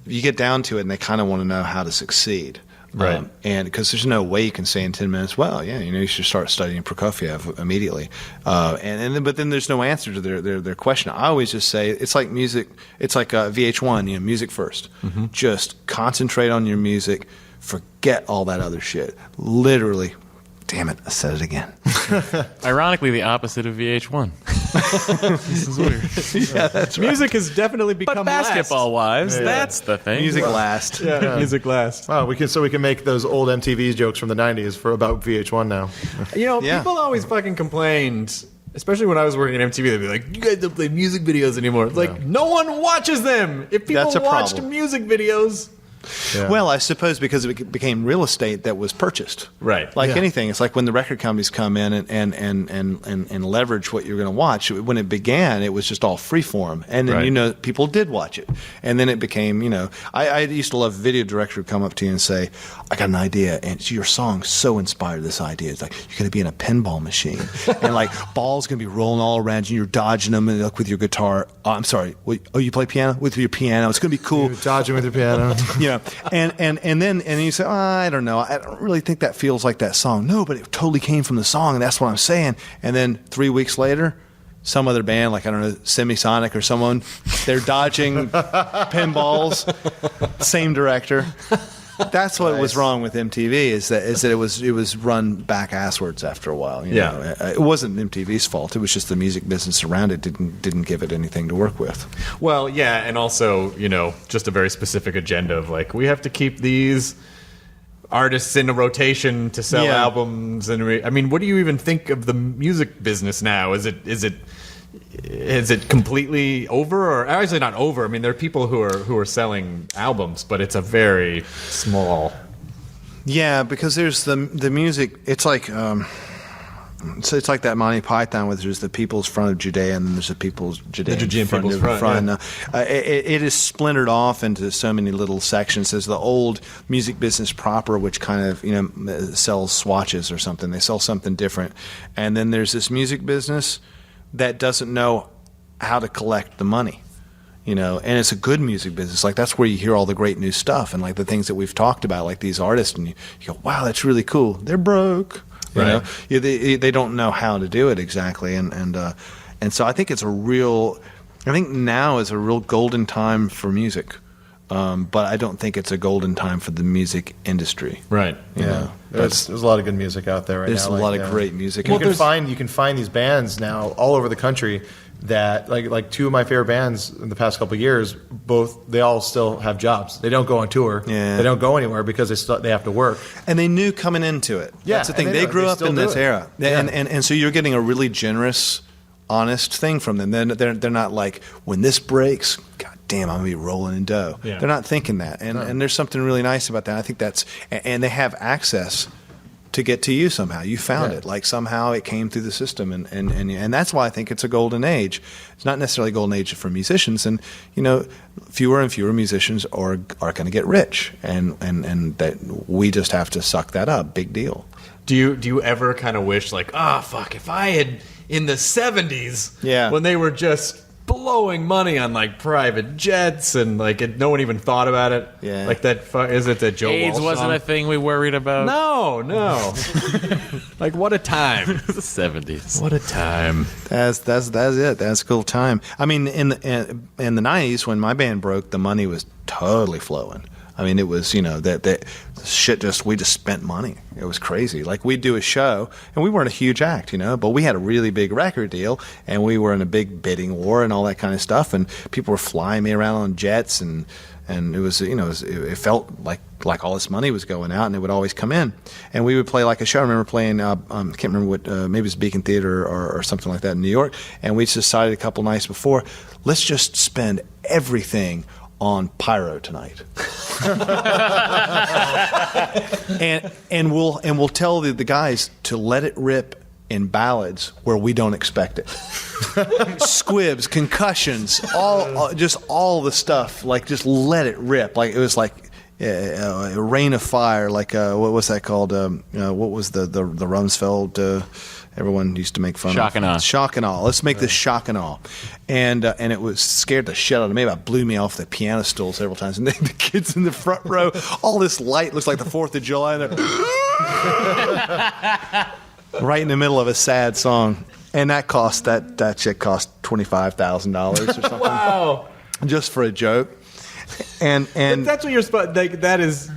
you get down to it, and they kind of want to know how to succeed. Right. And because there's no way you can say in 10 minutes, well, you should start studying Prokofiev immediately. But then there's no answer to their question. I always just say it's like music. It's like VH1, music first. Mm-hmm. Just concentrate on your music. Forget all that other shit. Literally. Damn it, I said it again. Ironically, the opposite of VH1. This is weird. Yeah, that's right. Music has definitely become But basketball wives, that's the thing. Music last. Yeah, music lasts. Wow, we can make those old MTV jokes from the '90s for about VH1 now. You know, Yeah. people always fucking complained, especially when I was working at MTV. They'd be like, "You guys don't play music videos anymore." It's like, no one watches them. If people That's a watched problem. music videos. Well, I suppose because it became real estate that was purchased. Right. Like Yeah. anything, it's like when the record companies come in and leverage what you're going to watch. When it began, it was just all free form. And then, Right. people did watch it. And then it became, I used to love a video director who would come up to you and say, I got an idea. And your song so inspired this idea. It's like, you're going to be in a pinball machine. And like, balls going to be rolling all around you. You're dodging them and, like, with your guitar. Oh, I'm sorry. Oh, you play piano? With your piano. It's going to be cool. Dodging with your piano. And then you say, I don't know, I don't really think that feels like that song. No, but it totally came from the song, and that's what I'm saying. And then 3 weeks later, some other band, like, I don't know, Semisonic or someone, they're dodging pinballs, same director. That's what was wrong with MTV is that it was run back asswards after a while. You know? It wasn't MTV's fault. It was just the music business around it didn't give it anything to work with. Well, yeah, and also, just a very specific agenda of like, we have to keep these artists in a rotation to sell Yeah. albums. And what do you even think of the music business now? Is it completely over, or actually not over? I mean, there are people who are selling albums, but it's a very small. Yeah, because there's the music. It's like so it's like that Monty Python where there's the People's Front of Judea and then there's the People's Judea Judean People's Front, yeah. It is splintered off into so many little sections. There's the old music business proper, which kind of sells swatches or something. They sell something different, and then there's this music business that doesn't know how to collect the money, and it's a good music business. Like, that's where you hear all the great new stuff and like the things that we've talked about, like these artists, and you go, wow, that's really cool. They're broke, Right. They don't know how to do it exactly, and so I think I think now is a real golden time for music, but I don't think it's a golden time for the music industry. Right. There's a lot of good music out there right There's now. a lot of great music. You can find these bands now all over the country that like two of my favorite bands in the past couple of years. They all still have jobs. They don't go on tour. Yeah. They don't go anywhere because they have to work. And they knew coming into it. Yeah, That's the thing. and They they grew up still in do this it. era, Yeah. and so you're getting a really generous, honest thing from them. They're not like, when this breaks, God damn, I'm gonna be rolling in dough. Yeah. They're not thinking that, and there's something really nice about that. I think and they have access to get to you somehow. You found it. Like, somehow it came through the system, and that's why I think it's a golden age. It's not necessarily a golden age for musicians, and fewer and fewer musicians are going to get rich, and that we just have to suck that up. Big deal. Do you ever kind of wish, like, fuck, if I had in the 70s, Yeah. when they were just blowing money on like private jets and like no one even thought about it. Yeah. Like that. Is it that Joe AIDS Walsh wasn't song? a thing we worried about. No. Like, what a time. The 70s. What a time. That's it. That's a cool time. I mean, in the 90s when my band broke, the money was totally flowing. I mean, it was, that shit we just spent money. It was crazy. Like, we'd do a show, and we weren't a huge act, but we had a really big record deal, and we were in a big bidding war and all that kind of stuff, and people were flying me around on jets, and it was, it felt like all this money was going out, and it would always come in. And we would play like a show. I remember playing, I can't remember what, maybe it was Beacon Theater or something like that in New York, and we decided a couple nights before, let's just spend everything on pyro tonight. and we'll tell the guys to let it rip in ballads where we don't expect it. Squibs, concussions, all the stuff. Like, just let it rip. Like, it was like a rain of fire. Like, what was that called? What was the Rumsfeld? Everyone used to make fun Shock and of. awe. Shock and awe. Let's make this shock and awe. And it was scared the shit out of me. It blew me off the piano stool several times. And the kids in the front row, all this light looks like the 4th of July. And they're right in the middle of a sad song. And that chick cost $25,000 or something. Wow. Just for a joke. And That's what you're supposed. That is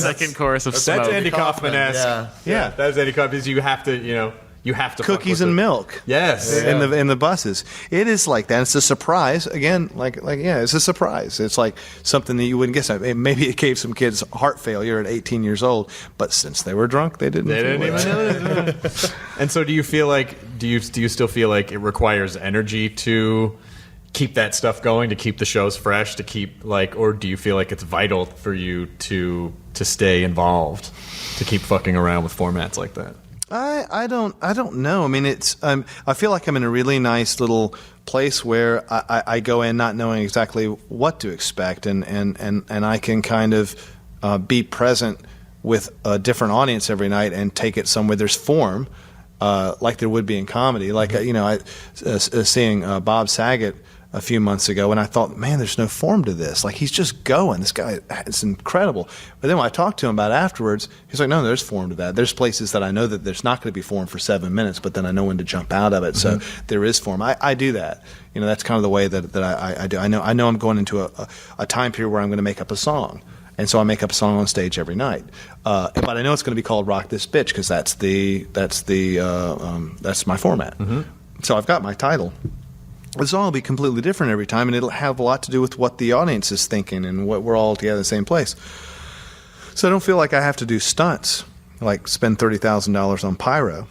Second chorus of That's Smoke. Andy Kaufman-esque. Yeah. That's Andy Kaufman. You have to, You have to fuck cookies with and it. milk. Yes. In the buses. It is like that. It's a surprise. Again, it's a surprise. It's like something that you wouldn't guess. Maybe it gave some kids heart failure at 18 years old, but since they were drunk, they didn't even know it. And so do you feel like do you still feel like it requires energy to keep that stuff going, to keep the shows fresh, to keep or do you feel like it's vital for you to stay involved, to keep fucking around with formats like that? I don't know. I mean, I feel like I'm in a really nice little place where I go in not knowing exactly what to expect, and I can kind of be present with a different audience every night and take it somewhere there's form, like there would be in comedy. Like I seeing Bob Saget a few months ago, and I thought, man, there's no form to this. Like, he's just going. This guy, it's incredible. But then when I talked to him about it afterwards, he's like, no, there's form to that. There's places that I know that there's not going to be form for 7 minutes, but then I know when to jump out of it. So there is form. I do that. That's kind of the way that I do. I know I'm going into a time period where I'm going to make up a song. And so I make up a song on stage every night, but I know it's going to be called "Rock This Bitch" because that's my format. So I've got my title. The song will be completely different every time, and it'll have a lot to do with what the audience is thinking and what we're all together in the same place. So I don't feel like I have to do stunts, like spend $30,000 on pyro.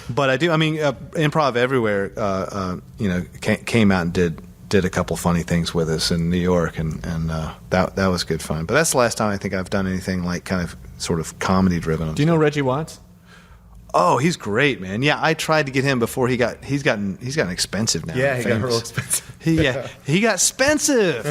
But I do. I mean, Improv Everywhere, came out and did a couple funny things with us in New York, and that was good fun. But that's the last time I think I've done anything like kind of sort of comedy driven. Do you know Reggie Watts? Oh, he's great, man. Yeah, I tried to get him before he's gotten expensive now. Yeah, he got real expensive. He got expensive.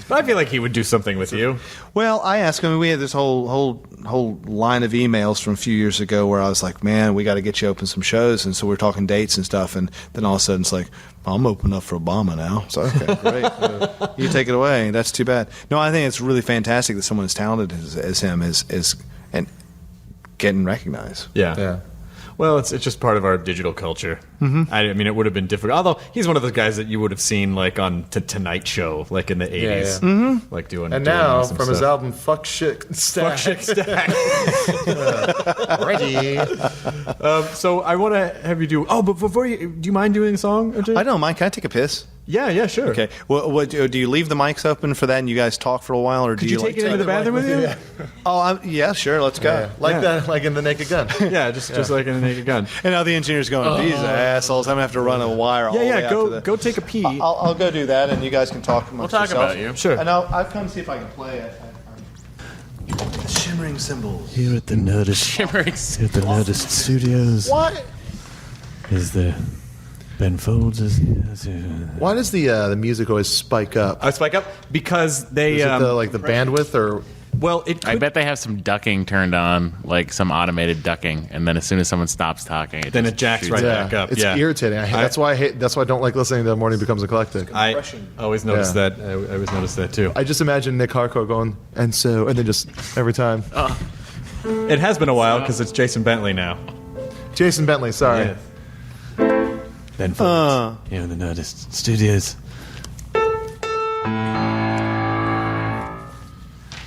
But I feel like he would do something with you. Well, I asked him. We had this whole line of emails from a few years ago where I was like, man, we got to get you open some shows, and so we're talking dates and stuff, and then all of a sudden it's like, I'm open up for Obama now. So okay, great. You take it away. That's too bad. No, I think it's really fantastic that someone as talented as him is and getting recognized. Yeah. Well, it's just part of our digital culture. I mean, it would have been difficult. Although he's one of those guys that you would have seen like on Tonight Show, like in the 80s, like doing. And doing now awesome from his stuff. album "Fuck Shit Stack." Ready. So I want to have you do. Oh, but before do you mind doing a song? Or two? I don't mind. Can I take a piss? Yeah, sure. Okay. Well, do you leave the mics open for that and you guys talk for a while, or Could do you take it into the bathroom with you? Yeah. Oh, yeah, sure. Let's go. Yeah. Like that, like in The Naked Gun. Yeah, just like in a Naked Gun. And now the engineer's going, these assholes. I'm gonna have to run a wire. All the way out to the... Go take a pee. I'll go do that, and you guys can talk amongst We'll talk yourselves. about you. Sure. And I've come to see if I can play it. Shimmering cymbals. Here at the Nerdist, Shimmering. here at the Nerdist Studios, What? is the Ben Folds is Why does the music always spike up? I spike up because they Is it the bandwidth or? well, it. I Could, bet they have some ducking turned on, like some automated ducking, and then as soon as someone stops talking, Then just it jacks shoots right out. back up. It's Yeah. irritating. That's why I hate. That's why I don't like listening to Morning Becomes Eclectic. I always notice that. I always notice that too. I just imagine Nick Harcourt going, and then just every time. It has been a while because it's Jason Bentley now. Jason Bentley, sorry. Yeah. Ben Folds here in the Nerdist Studios.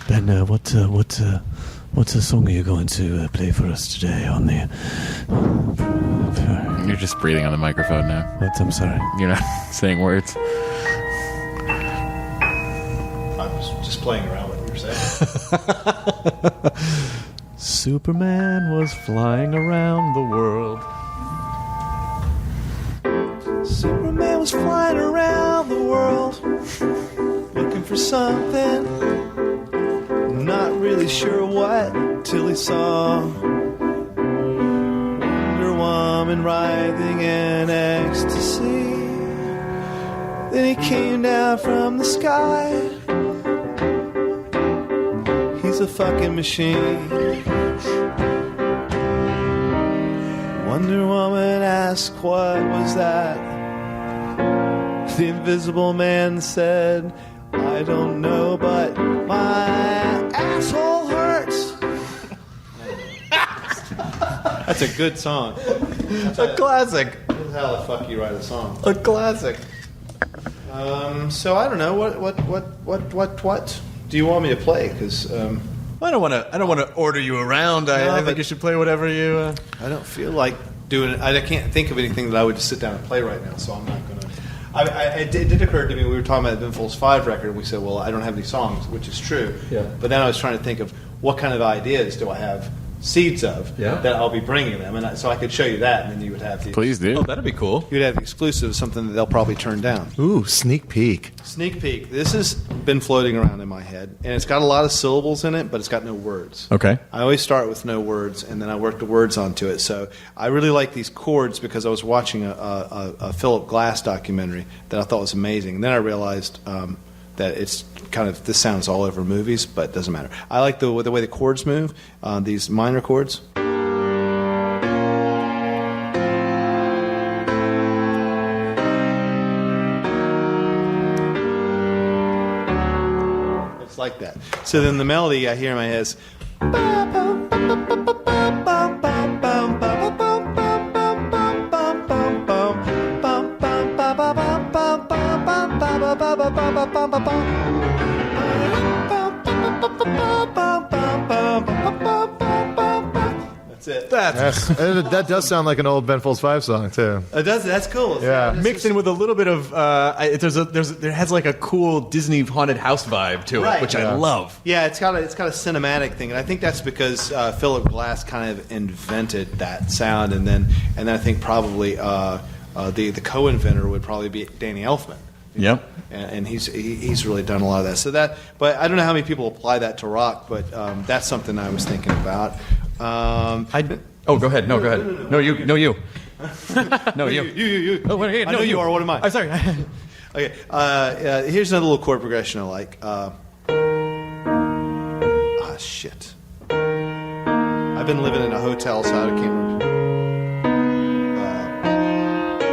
Ben, what song are you going to play for us today on the? You're just breathing on the microphone now. What? I'm sorry. You're not saying words. I was just playing around with what you were saying. Superman was flying around the world. Superman was flying around the world looking for something, not really sure what, till he saw Wonder Woman writhing in ecstasy. Then he came down from the sky. He's a fucking machine. Wonder Woman asked, what was that? The Invisible Man said, I don't know, but my asshole hurts. That's a good song. A classic. That's how the fuck you write a song. A classic. So I don't know what do you want me to play? Because I don't want to order you around. I think you should play whatever you. I don't feel like doing it. I can't think of anything that I would just sit down and play right now, so I'm not going to. It did occur to me, we were talking about the Ben Folds 5 record, and we said, well, I don't have any songs, which is true. Yeah. But then I was trying to think of what kind of ideas do I have seeds of that I'll be bringing them, and so I could show you that, and then you would have the Please do. Oh, that'd be cool. You'd have the exclusive, something that they'll probably turn down. Ooh, sneak peek. Sneak peek. This has been floating around in my head, and it's got a lot of syllables in it, but it's got no words. Okay. I always start with no words, and then I work the words onto it. So I really like these chords because I was watching a Philip Glass documentary that I thought was amazing. And then I realized that it's kind of, this sounds all over movies, but it doesn't matter. I like the way the chords move, these minor chords. It's like that. So then the melody I hear in my head is. That's it. That does sound like an old Ben Folds 5 song too. It does. That's cool. Yeah. Mixed in with a little bit of there has like a cool Disney haunted house vibe to it, Right. which I love. Yeah, it's got a cinematic thing, and I think that's because Philip Glass kind of invented that sound, and then I think probably the co-inventor would probably be Danny Elfman. Yep. And he's really done a lot of that. So but I don't know how many people apply that to rock, but that's something I was thinking about. Go ahead. No, go ahead. No, you. No, you. No, you. You. Oh, wait, I no, know you are. What am I? I'm sorry. Okay. Here's another little chord progression I like. Shit. I've been living in a hotel, so I can't remember.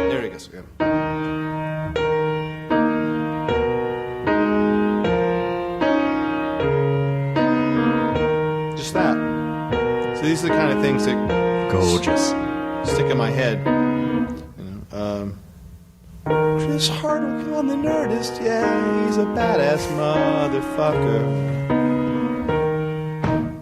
There he goes again. Just that. So these are the kind of things that Gorgeous. stick in my head. Chris Hardwick on the Nerdist, yeah, he's a badass motherfucker.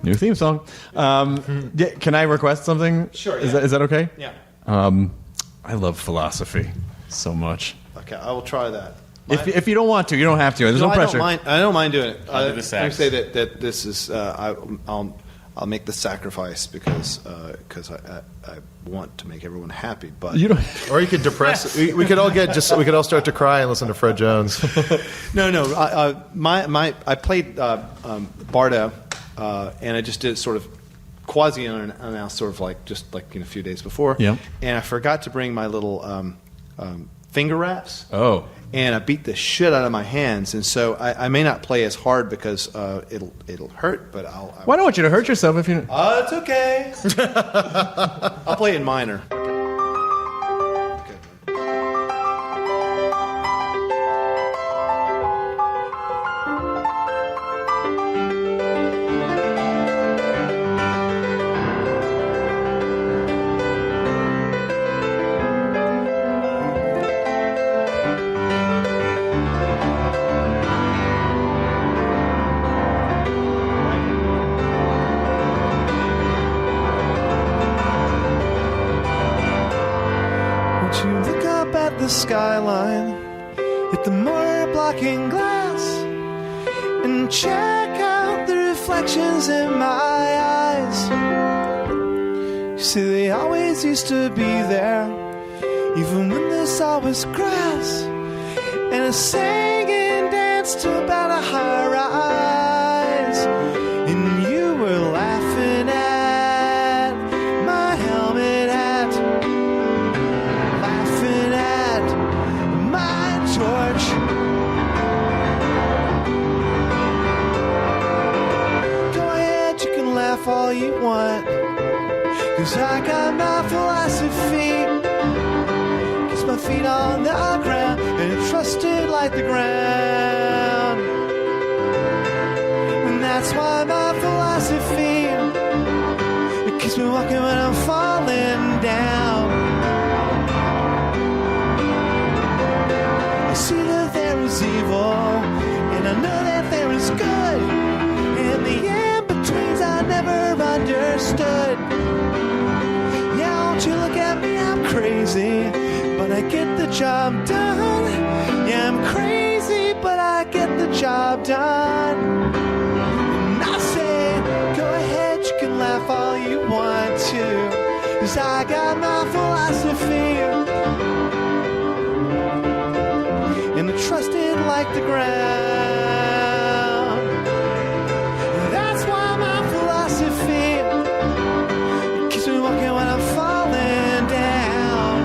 New theme song. Can I request something? Sure. Is that okay? Yeah. I love philosophy so much. Okay, I will try that. If you don't want to, you don't have to. There's no pressure. I don't mind doing it. I'll do the Let me sax. say that this is I'll make the sacrifice because I want to make everyone happy. But You don't. Or you could depress. we could all start to cry and listen to Fred Jones. No. I played Bardo, and I just did it sort of quasi unannounced, sort of like just like a few days before. Yeah. And I forgot to bring my little finger wraps. Oh. And I beat the shit out of my hands, and so I may not play as hard because it'll hurt. But Well, I don't want you to hurt yourself if you. it's okay. I'll play it in minor. Won't you look up at the skyline, at the mirror blocking glass, and check out the reflections in my eyes? You see, they always used to be there, even when there's always grass, and I sang and danced about a high rise, and you were laughing at my helmet hat, laughing at my torch. Go ahead, you can laugh all you want, 'cause I got my philosophy. Kiss my feet on the ground and trust it like the ground. And that's why my philosophy, it keeps me walking when I'm falling down. I see that there is evil, and I know that there is good, and the in-between misunderstood. Yeah, won't you look at me? I'm crazy, but I get the job done. Yeah, I'm crazy, but I get the job done. And I say, go ahead, you can laugh all you want to, 'cause I got my philosophy. And I trust it like the ground. That's why my philosophy keeps me walking when I'm falling down.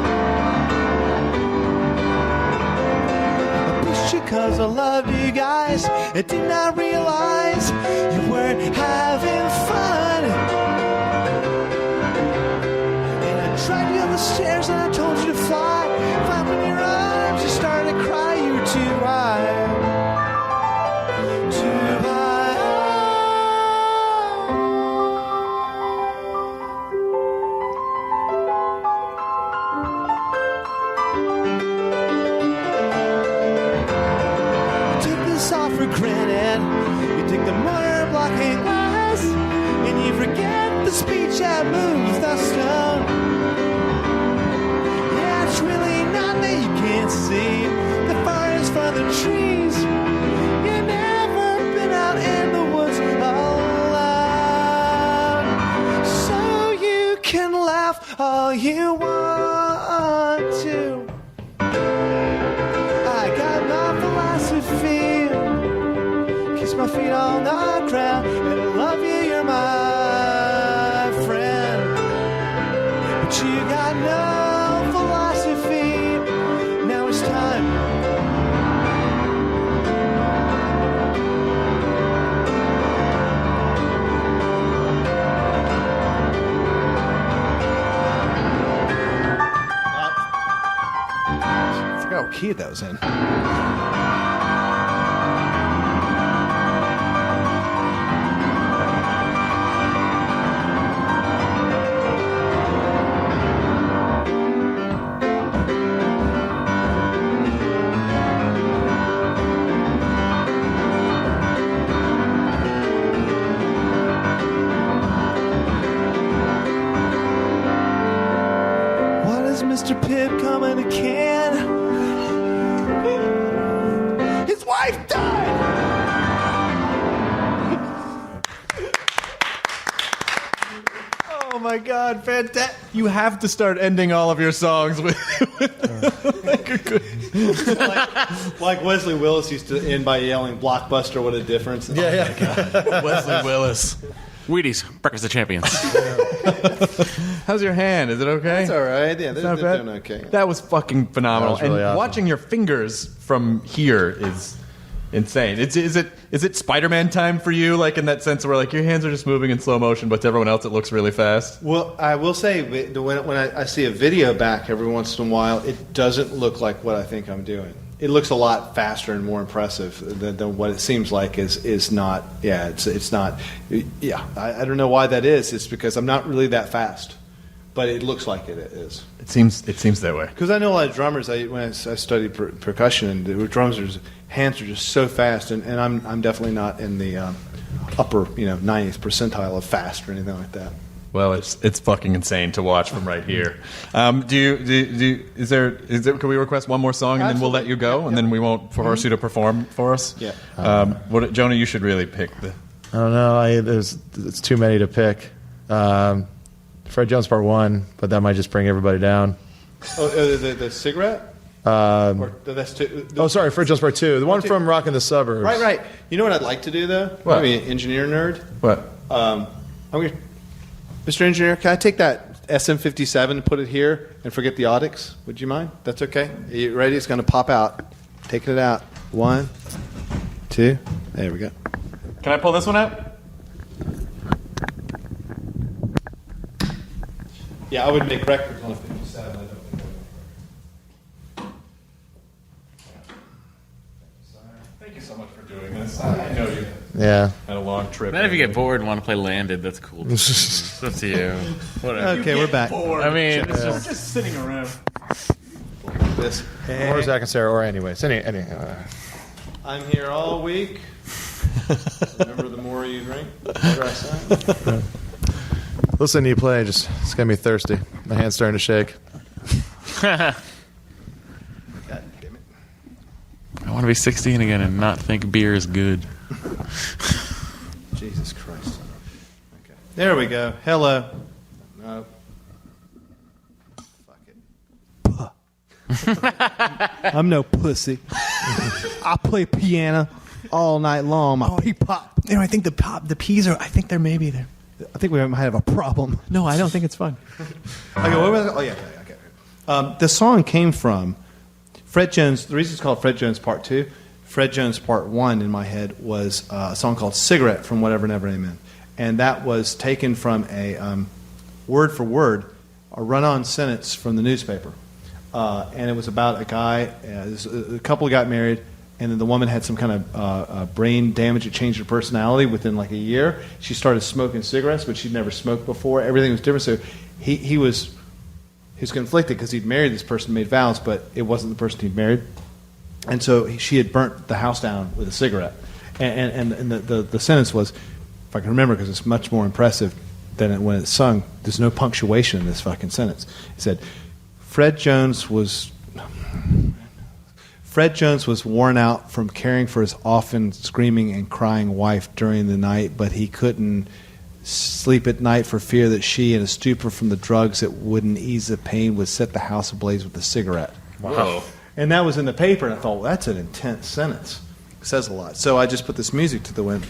I pushed you 'cause I loved you guys. I did not realize you weren't having fun. And I dragged you up the stairs and I told you to fly. Fly in your arms, you started to cry. You were too high. Too high. You took this off for granted. You take the motor blocking glass, and you forget the speech that moves the stone. Yeah, it's really not that you can't see the forest for the trees. You've never been out in the woods alone, so you can laugh all you want to. I got my philosophy, keeps my feet on the ground, and I love you, you're my friend. But you got no philosophy. Now it's time. I forgot what key that was in. What is Mr. Pibb coming to can? His wife died! Oh my God, fantastic! You have to start ending all of your songs with Like Wesley Willis used to end by yelling, "Blockbuster, what a difference." yeah. Wesley Willis. Wheaties, breakfast of champions. How's your hand? Is it okay? That's all right. Yeah, It's they're not bad? doing okay. That was fucking phenomenal. That was really and awesome. watching your fingers from here is insane. Is it Spider-Man time for you? Like in that sense where like your hands are just moving in slow motion, but to everyone else it looks really fast. Well, I will say, when I see a video back every once in a while, it doesn't look like what I think I'm doing. It looks a lot faster and more impressive than what it seems like is not. Yeah, it's not. Yeah, I don't know why that is. It's because I'm not really that fast, but it looks like it is. It seems that way. Because I know a lot of drummers. When I studied percussion, and the drummers' hands are just so fast, and I'm definitely not in the upper 90th percentile of fast or anything like that. Well, it's fucking insane to watch from right here. Can we request one more song and then we'll let you go and then we won't force you to perform for us? Yeah. Jonah, you should really pick the. I don't know. It's too many to pick. Fred Jones Part 1, but that might just bring everybody down. Oh, the cigarette? Or that's two. Sorry, Fred Jones Part 2. The one from Rockin' the Suburbs. Right. You know what I'd like to do though? What? I mean, engineer nerd. What? Mr. Engineer, can I take that SM57 and put it here and forget the audix? Would you mind? That's okay. Are you ready? It's going to pop out. Taking it out. 1, 2. There we go. Can I pull this one out? Yeah, I would make records on a 57. I don't think Thank you so much for doing this. I know you Yeah. had a long trip. Man, if you get bored and want to play Landed, that's cool. It's up to you. Whatever. Okay, we're back. I mean, it's We're just, just sitting around. This. Or Zach and Sarah, or anyways. I'm here all week. Remember, the more you drink, the better I sound. Listen to you play, it's got me thirsty. My hand's starting to shake. God damn it. I want to be 16 again and not think beer is good. Jesus Christ. Okay. There we go. Hello. No. Fuck it. I'm no pussy. I play piano all night long. My pop. You know, I think the P's are. I think they're maybe there. I think we might have a problem. No, I don't think it's fun. Okay, what was it? Oh, yeah, okay. The song came from Fred Jones. The reason it's called Fred Jones Part 2, Fred Jones Part 1 in my head was a song called Cigarette from Whatever Never Amen. And that was taken from a word for word, a run-on sentence from the newspaper. And it was about a guy, a couple got married, and then the woman had some kind of brain damage that changed her personality within like a year. She started smoking cigarettes, but she'd never smoked before. Everything was different. So he was conflicted because he'd married this person, made vows, but it wasn't the person he'd married. And so she had burnt the house down with a cigarette. And the sentence was, if I can remember, because it's much more impressive than when it's sung, there's no punctuation in this fucking sentence. It said, Fred Jones was worn out from caring for his often screaming and crying wife during the night, but he couldn't sleep at night for fear that she, in a stupor from the drugs that wouldn't ease the pain, would set the house ablaze with a cigarette. Wow. And that was in the paper, and I thought, well, that's an intense sentence. It says a lot. So I just put this music to the wind.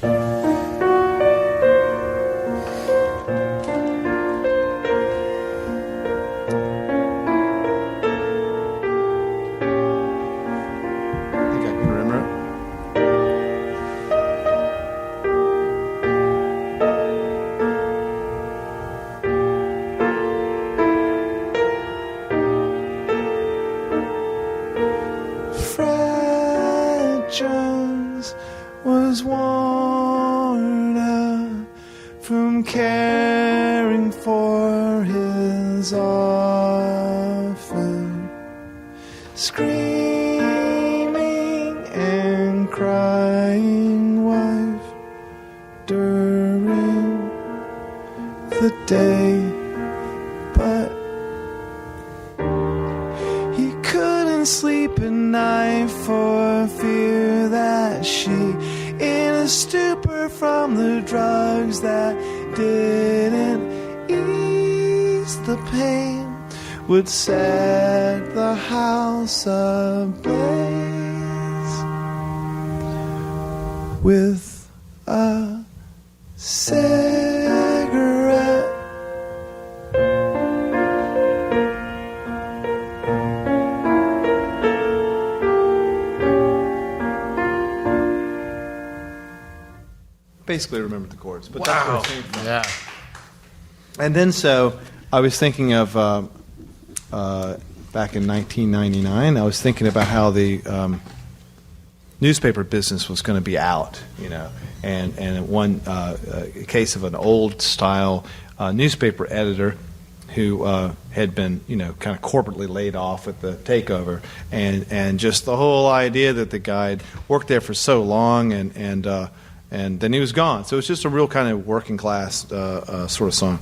Jones was worn out from caring for his orphan, screaming and crying wife during the day, but he couldn't sleep at night for fear that she, in a stupor from the drugs that didn't ease the pain, would set the house ablaze with a cigarette. Basically remembered the chords, but that's where it came from. Yeah. And then so I was thinking of back in 1999. I was thinking about how the newspaper business was going to be out, you know, and one case of an old style newspaper editor who had been, you know, kind of corporately laid off at the takeover, and just the whole idea that the guy had worked there for so long and then he was gone. So it's just a real kind of working class sort of song.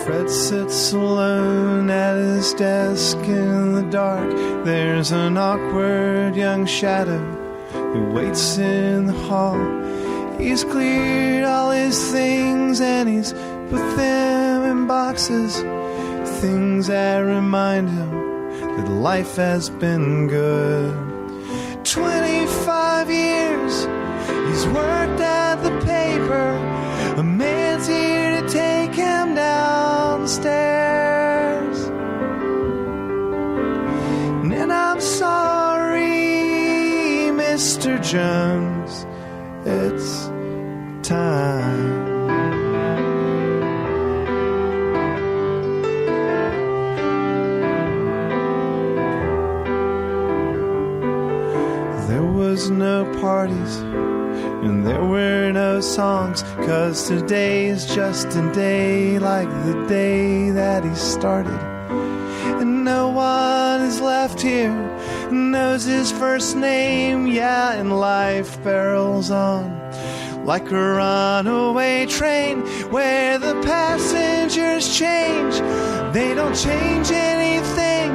Fred sits alone at his desk in the dark. There's an awkward young shadow who waits in the hall. He's cleared all his things and he's put them in boxes, things that remind him that life has been good. 25 years he's worked at the paper. A man's here to take him downstairs. And I'm sorry, Mr. Jones, it's time. There was no parties and there were no songs, 'cause today's just a day like the day that he started. And no one left here knows his first name, yeah, and life barrels on like a runaway train where the passengers change. They don't change anything.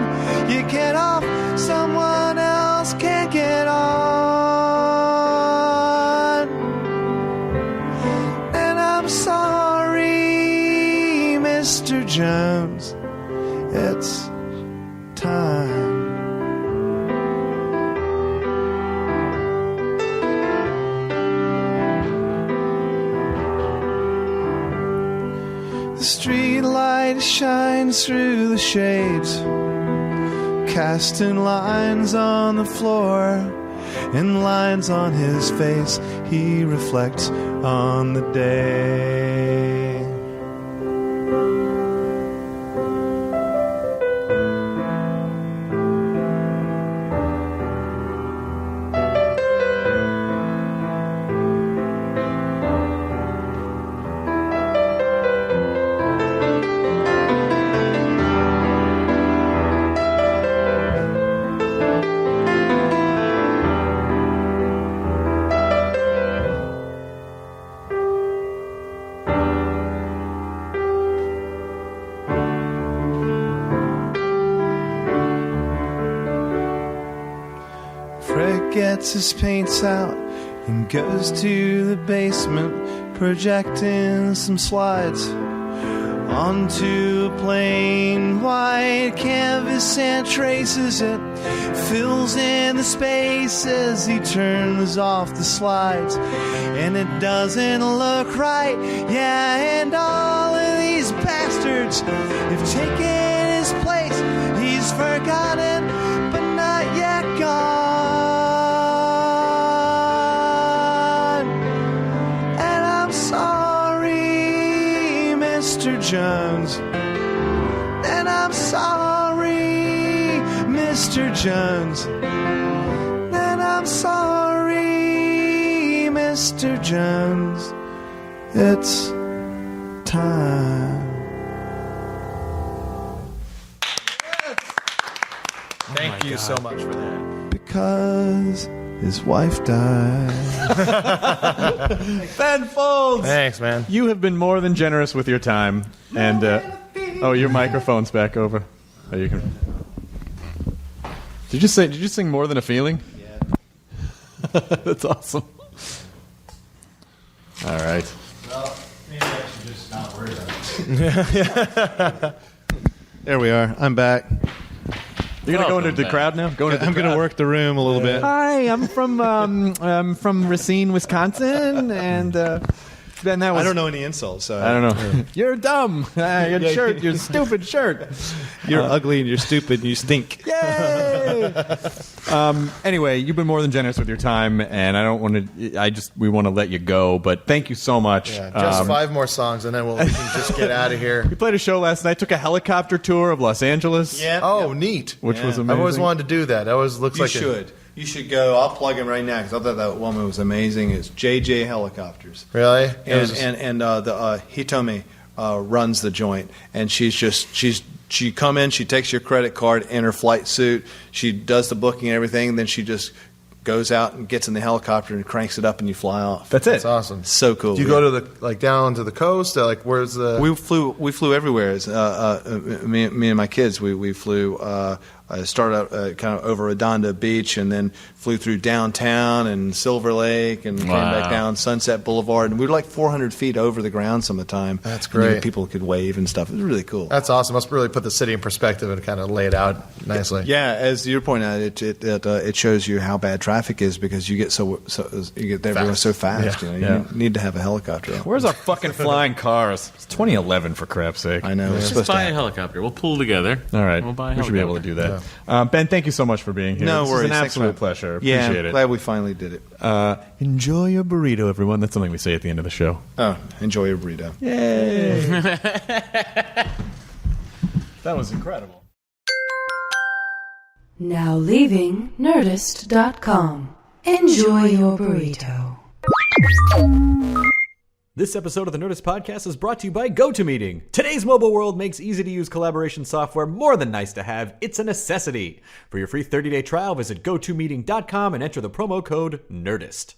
You get off, someone else can't get on. And I'm sorry, Mr. Jones, it's time. The street light shines through the shades, casting lines on the floor and lines on his face. He reflects on the day. Fred gets his paints out and goes to the basement, projecting some slides onto a plain white canvas and traces it, fills in the spaces. He turns off the slides and it doesn't look right. Yeah, and all of these bastards have taken his place. He's forgotten but not yet gone. And I'm sorry, Mr. Jones. And I'm sorry, Mr. Jones. And I'm sorry, Mr. Jones. It's time. Thank you so much for that. Because his wife died. Ben Folds! Thanks, man. You have been more than generous with your time. And, oh, your microphone's back over. Oh, you can... Did you sing More Than a Feeling? Yeah. That's awesome. All right. Well, maybe I should just not worry about it. There we are. I'm back. You're going to go into the crowd now? I'm going to work the room a little bit. Hi, I'm from Racine, Wisconsin, and Ben, that was... I don't know any insults, so I don't know. Yeah. You're dumb. Your shirt, your stupid shirt. You're ugly and you're stupid and you stink. Yay! Anyway, you've been more than generous with your time, and I don't want to. We want to let you go, but thank you so much. Yeah, just 5 more songs, and then we can just get out of here. We played a show last night. Took a helicopter tour of Los Angeles. Yeah. Oh, neat. Which was amazing. I've always wanted to do that. That always looks like You should go. I'll plug him right now because I thought that woman was amazing. It's JJ Helicopters. Really? And the Hitomi runs the joint, and she come in, she takes your credit card in her flight suit, she does the booking and everything, and then she just goes out and gets in the helicopter and cranks it up, and you fly off. That's it. That's awesome. So cool. Do you go to the down to the coast? Like where's the? We flew everywhere. Me and my kids. We flew. Started out kind of over Redondo Beach, and then flew through downtown and Silver Lake, and came back down Sunset Boulevard. And we were like 400 feet over the ground some of the time. That's great. And people could wave and stuff. It was really cool. That's awesome. Must really put the city in perspective and kind of lay it out nicely. Yeah, as you point out, it shows you how bad traffic is because you get you get everywhere so fast. Yeah. You need to have a helicopter. Where's our fucking flying cars? It's 2011 for crap's sake. I know. Let's just buy a helicopter. We'll pull together. All right. We'll buy a we should be able to do that. Ben, thank you so much for being here. No this worries. It's an Thanks, absolute man. pleasure. Appreciate it. Glad we finally did it. Enjoy your burrito, everyone. That's something we say at the end of the show. Oh, enjoy your burrito. Yay! That was incredible. Now leaving Nerdist.com. Enjoy your burrito. This episode of the Nerdist Podcast is brought to you by GoToMeeting. Today's mobile world makes easy-to-use collaboration software more than nice to have. It's a necessity. For your free 30-day trial, visit GoToMeeting.com and enter the promo code NERDIST.